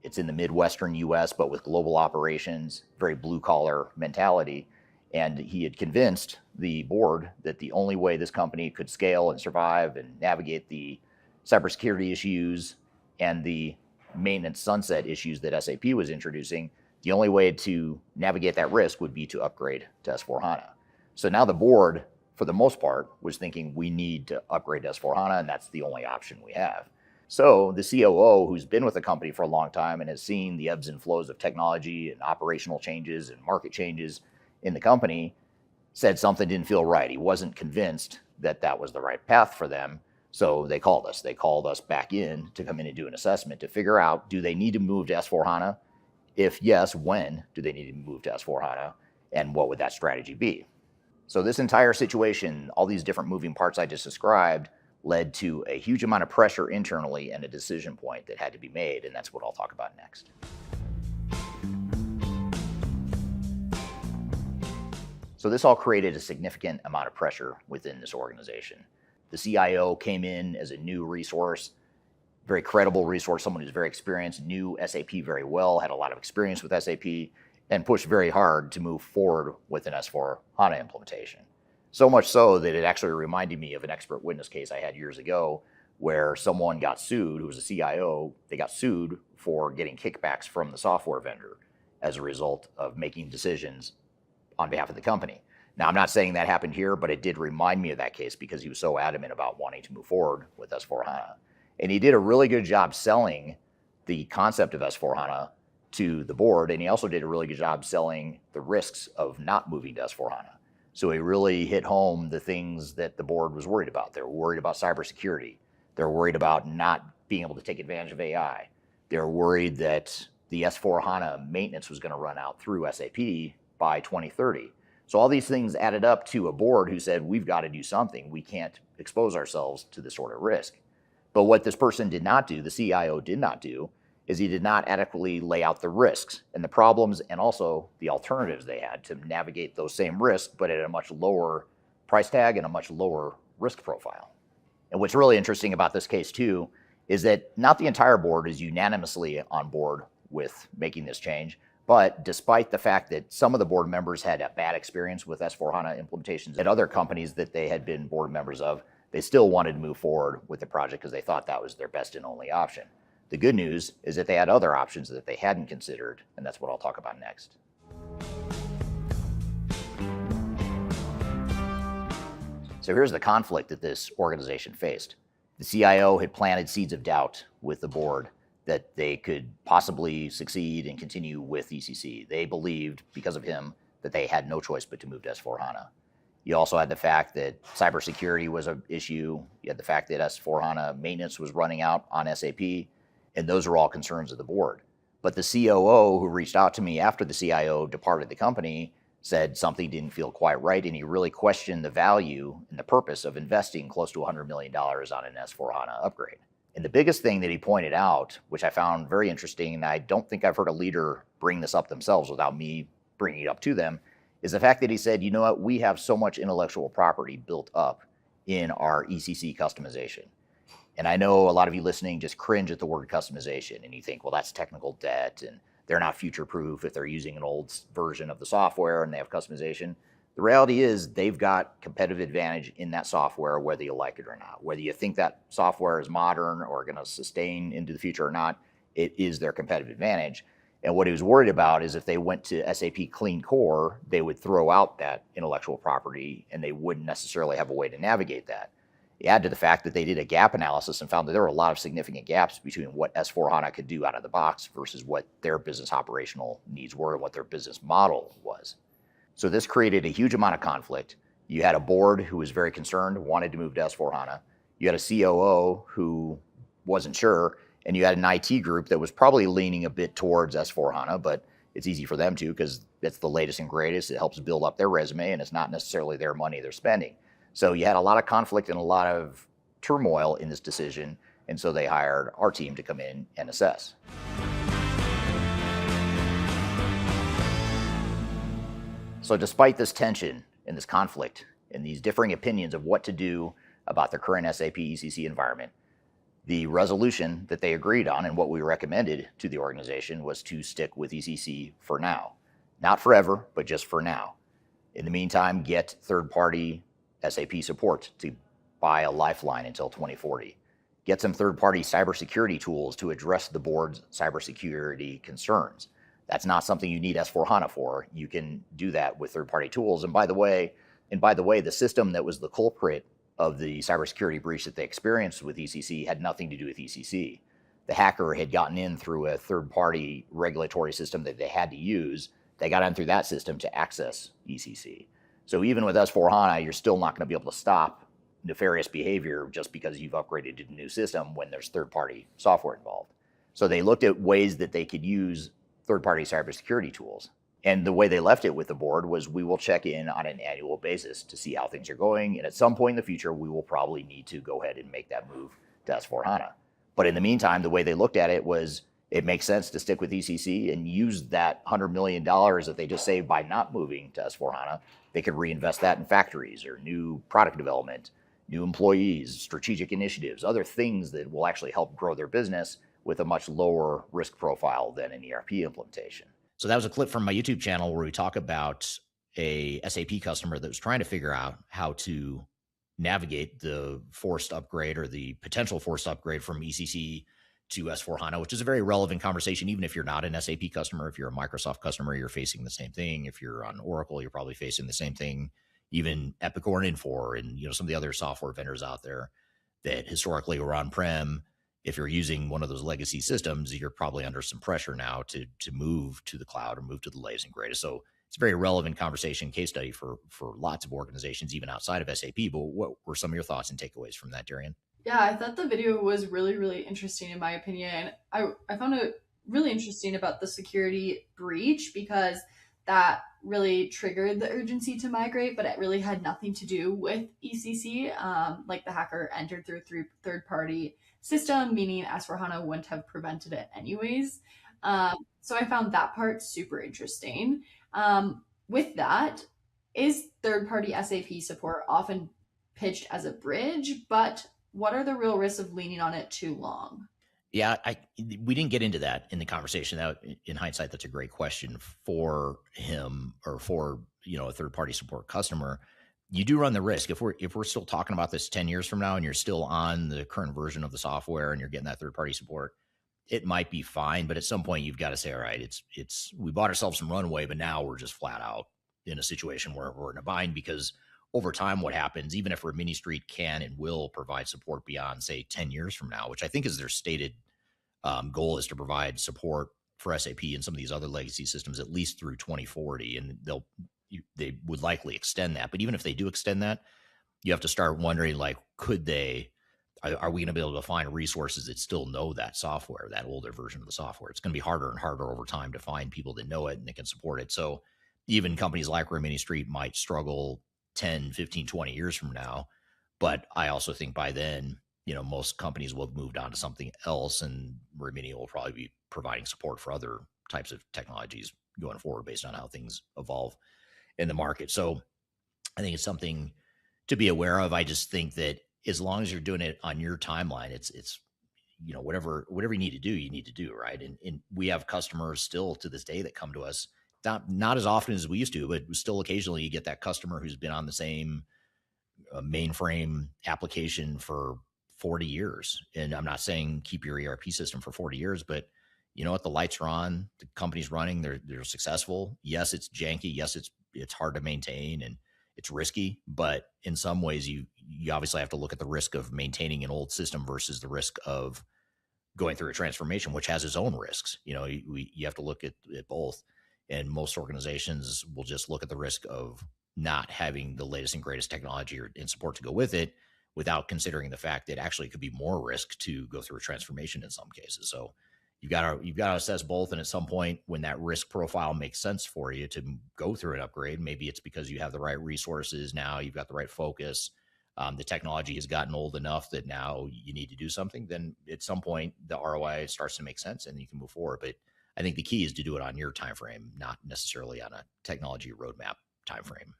It's in the Midwestern US, but with global operations, very blue-collar mentality. And he had convinced the board that the only way this company could scale and survive and navigate the cybersecurity issues and the maintenance sunset issues that SAP was introducing, the only way to navigate that risk would be to upgrade to S/4HANA. So now the board, for the most part, was thinking we need to upgrade to S/4HANA, and that's the only option we have. So the COO, who's been with the company for a long time and has seen the ebbs and flows of technology and operational changes and market changes in the company, said something didn't feel right. He wasn't convinced that that was the right path for them. So they called us. They called us back in to come in and do an assessment to figure out, do they need to move to S/4HANA? If yes, when do they need to move to S/4HANA? And what would that strategy be? So this entire situation, all these different moving parts I just described, led to a huge amount of pressure internally and a decision point that had to be made, and that's what I'll talk about next. So this all created a significant amount of pressure within this organization. The CIO came in as a new resource, very credible resource, someone who's very experienced, knew SAP very well, had a lot of experience with SAP, and pushed very hard to move forward with an S/4HANA implementation. So much so that it actually reminded me of an expert witness case I had years ago where someone got sued, who was a CIO, they got sued for getting kickbacks from the software vendor as a result of making decisions on behalf of the company. Now, I'm not saying that happened here, but it did remind me of that case because he was so adamant about wanting to move forward with S/4HANA. And he did a really good job selling the concept of S/4HANA to the board, and he also did a really good job selling the risks of not moving to S/4HANA. So he really hit home the things that the board was worried about. They were worried about cybersecurity. They're worried about not being able to take advantage of AI. They're worried that the S/4HANA maintenance was going to run out through SAP by 2030. So all these things added up to a board who said, we've got to do something. We can't expose ourselves to this sort of risk. But what this person did not do, the CIO did not do, is he did not adequately lay out the risks and the problems and also the alternatives they had to navigate those same risks, but at a much lower price tag and a much lower risk profile. And what's really interesting about this case too, is that not the entire board is unanimously on board with making this change. But despite the fact that some of the board members had a bad experience with S/4HANA implementations at other companies that they had been board members of, they still wanted to move forward with the project because they thought that was their best and only option. The good news is that they had other options that they hadn't considered, and that's what I'll talk about next. So here's the conflict that this organization faced. The CIO had planted seeds of doubt with the board that they could possibly succeed and continue with ECC. They believed, because of him, that they had no choice but to move to S/4HANA. You also had the fact that cybersecurity was an issue. You had the fact that S/4HANA maintenance was running out on SAP, and those are all concerns of the board. But the COO, who reached out to me after the CIO departed the company, said something didn't feel quite right, and he really questioned the value and the purpose of investing close to $100 million on an S/4HANA upgrade. And the biggest thing that he pointed out, which I found very interesting, and I don't think I've heard a leader bring this up themselves without me bringing it up to them, is the fact that he said, you know what, we have so much intellectual property built up in our ECC customization. And I know a lot of you listening just cringe at the word customization, and you think, well, that's technical debt, and they're not future-proof if they're using an old version of the software and they have customization. The reality is they've got competitive advantage in that software, whether you like it or not. Whether you think that software is modern or going to sustain into the future or not, it is their competitive advantage. And what he was worried about is if they went to SAP Clean Core, they would throw out that intellectual property and they wouldn't necessarily have a way to navigate that. You add to the fact that they did a gap analysis and found that there were a lot of significant gaps between what S/4HANA could do out of the box versus what their business operational needs were and what their business model was. So this created a huge amount of conflict. You had a board who was very concerned, wanted to move to S/4HANA. You had a COO who wasn't sure, and you had an IT group that was probably leaning a bit towards S/4HANA, but it's easy for them to because it's the latest and greatest. It helps build up their resume, and it's not necessarily their money they're spending. So you had a lot of conflict and a lot of turmoil in this decision, and so they hired our team to come in and assess. So despite this tension and this conflict and these differing opinions of what to do about their current SAP ECC environment, the resolution that they agreed on and what we recommended to the organization was to stick with ECC for now. Not forever, but just for now. In the meantime, get third-party SAP support to buy a lifeline until 2040. Get some third-party cybersecurity tools to address the board's cybersecurity concerns. That's not something you need S/4HANA for. You can do that with third-party tools. And by the way, the system that was the culprit of the cybersecurity breach that they experienced with ECC had nothing to do with ECC. The hacker had gotten in through a third-party regulatory system that they had to use. They got in through that system to access ECC. So even with S/4HANA, you're still not going to be able to stop nefarious behavior just because you've upgraded to a new system when there's third-party software involved. So they looked at ways that they could use third-party cybersecurity tools. And the way they left it with the board was we will check in on an annual basis to see how things are going. And at some point in the future, we will probably need to go ahead and make that move to S4HANA. But in the meantime, the way they looked at it was it makes sense to stick with ECC and use that $100 million that they just saved by not moving to S4HANA. They could reinvest that in factories or new product development, new employees, strategic initiatives, other things that will actually help grow their business with a much lower risk profile than an ERP implementation. So that was a clip from my YouTube channel where we talk about a SAP customer that was trying to figure out how to navigate the forced upgrade or the potential forced upgrade from ECC to S4HANA, which is a very relevant conversation, even if you're not an SAP customer. If you're a Microsoft customer, you're facing the same thing. If you're on Oracle, you're probably facing the same thing. Even Epic or Infor and some of the other software vendors out there that historically were on-prem. If you're using one of those legacy systems, you're probably under some pressure now to move to the cloud or move to the latest and greatest. So it's a very relevant conversation, case study for lots of organizations, even outside of SAP. But what were some of your thoughts and takeaways from that, Darian?
Yeah, I thought the video was really, really interesting in my opinion. I found it really interesting about the security breach because that really triggered the urgency to migrate, but it really had nothing to do with ECC. Like the hacker entered through third-party system, meaning S4HANA wouldn't have prevented it anyways. So I found that part super interesting. With that, is third-party SAP support often pitched as a bridge, but what are the real risks of leaning on it too long?
Yeah, we didn't get into that in the conversation. That, in hindsight, that's a great question for him or for a third-party support customer. You do run the risk if we're still talking about this 10 years from now and you're still on the current version of the software and you're getting that third-party support, it might be fine. But at some point, you've got to say, all right, it's we bought ourselves some runway, but now we're just flat out in a situation where we're in a bind because over time, what happens, even if Rimini Street can and will provide support beyond, say, 10 years from now, which I think is their stated goal, is to provide support for SAP and some of these other legacy systems at least through 2040. And they would likely extend that. But even if they do extend that, you have to start wondering, like, are we going to be able to find resources that still know that software, that older version of the software? It's going to be harder and harder over time to find people that know it and that can support it. So even companies like Rimini Street might struggle 10, 15, 20 years from now. But I also think by then, most companies will have moved on to something else, and Rimini will probably be providing support for other types of technologies going forward based on how things evolve in the market. So I think it's something to be aware of. I just think that as long as you're doing it on your timeline, it's whatever you need to do, you need to do, right? And we have customers still to this day that come to us, not as often as we used to, but still occasionally you get that customer who's been on the same mainframe application for 40 years. And I'm not saying keep your ERP system for 40 years, but you know what? The lights are on, the company's running, they're successful. Yes, it's janky. Yes, it's hard to maintain and it's risky, but in some ways you obviously have to look at the risk of maintaining an old system versus the risk of going through a transformation, which has its own risks. You have to look at both. And most organizations will just look at the risk of not having the latest and greatest technology and support to go with it without considering the fact that actually it could be more risk to go through a transformation in some cases. So you've got to assess both. And at some point when that risk profile makes sense for you to go through an upgrade, maybe it's because you have the right resources now, you've got the right focus, the technology has gotten old enough that now you need to do something, then at some point the ROI starts to make sense and you can move forward. But I think the key is to do it on your time frame, not necessarily on a technology roadmap time frame.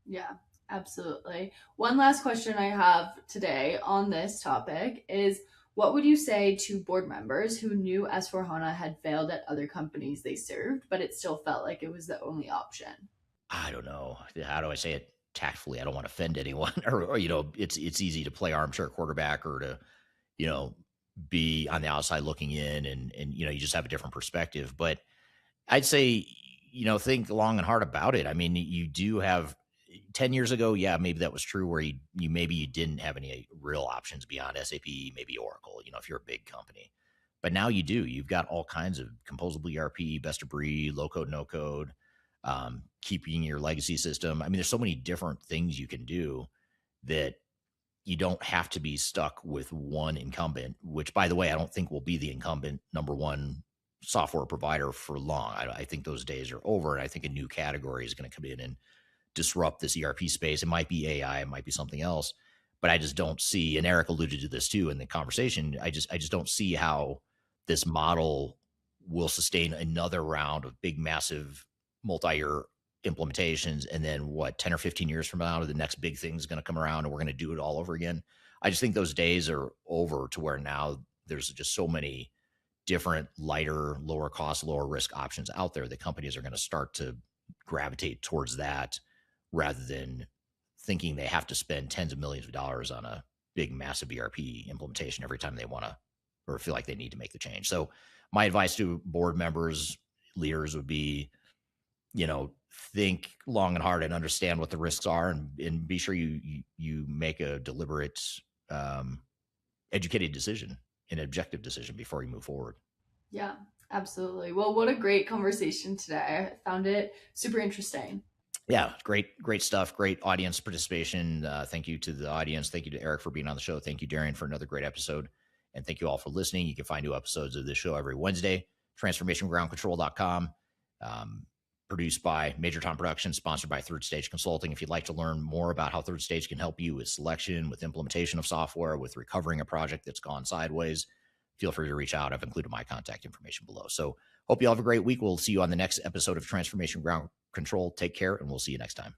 Yeah, absolutely. One last question I have today on this topic is, what would you say to board members who knew S4HANA had failed at other companies they served, but it still felt like it was the only option?
I don't know. How do I say it tactfully? I don't want to offend anyone or it's easy to play armchair quarterback or to, be on the outside looking in and you just have a different perspective. But I'd say, think long and hard about it. I mean, you do have 10 years ago. Yeah, maybe that was true where you didn't have any real options beyond SAP, maybe Oracle, if you're a big company, but now you do. You've got all kinds of composable ERP, best of breed, low code, no code, keeping your legacy system. I mean, there's so many different things you can do that you don't have to be stuck with one incumbent, which, by the way, I don't think will be the incumbent number one software provider for long. I think those days are over, and I think a new category is going to come in and disrupt this ERP space. It might be AI, it might be something else, but I just don't see, and Eric alluded to this too in the conversation, I just don't see how this model will sustain another round of big, massive, multi-year implementations. And then what, 10 or 15 years from now, the next big thing is going to come around and we're going to do it all over again. I just think those days are over, to where now there's just so many different lighter, lower cost, lower risk options out there that companies are going to start to gravitate towards that, rather than thinking they have to spend tens of millions of dollars on a big, massive ERP implementation every time they want to, or feel like they need to make the change. So my advice to board members, leaders would be, think long and hard and understand what the risks are, and be sure you make a deliberate, educated decision, an objective decision before you move forward.
Yeah, absolutely. Well, what a great conversation today. I found it super interesting.
Yeah, great stuff. Great audience participation. Thank you to the audience. Thank you to Eric for being on the show. Thank you, Darian, for another great episode. And thank you all for listening. You can find new episodes of this show every Wednesday. TransformationGroundControl.com. Produced by Major Tom Productions, sponsored by Third Stage Consulting. If you'd like to learn more about how Third Stage can help you with selection, with implementation of software, with recovering a project that's gone sideways, feel free to reach out. I've included my contact information below. So hope you all have a great week. We'll see you on the next episode of Transformation Ground Control. Take care, and we'll see you next time.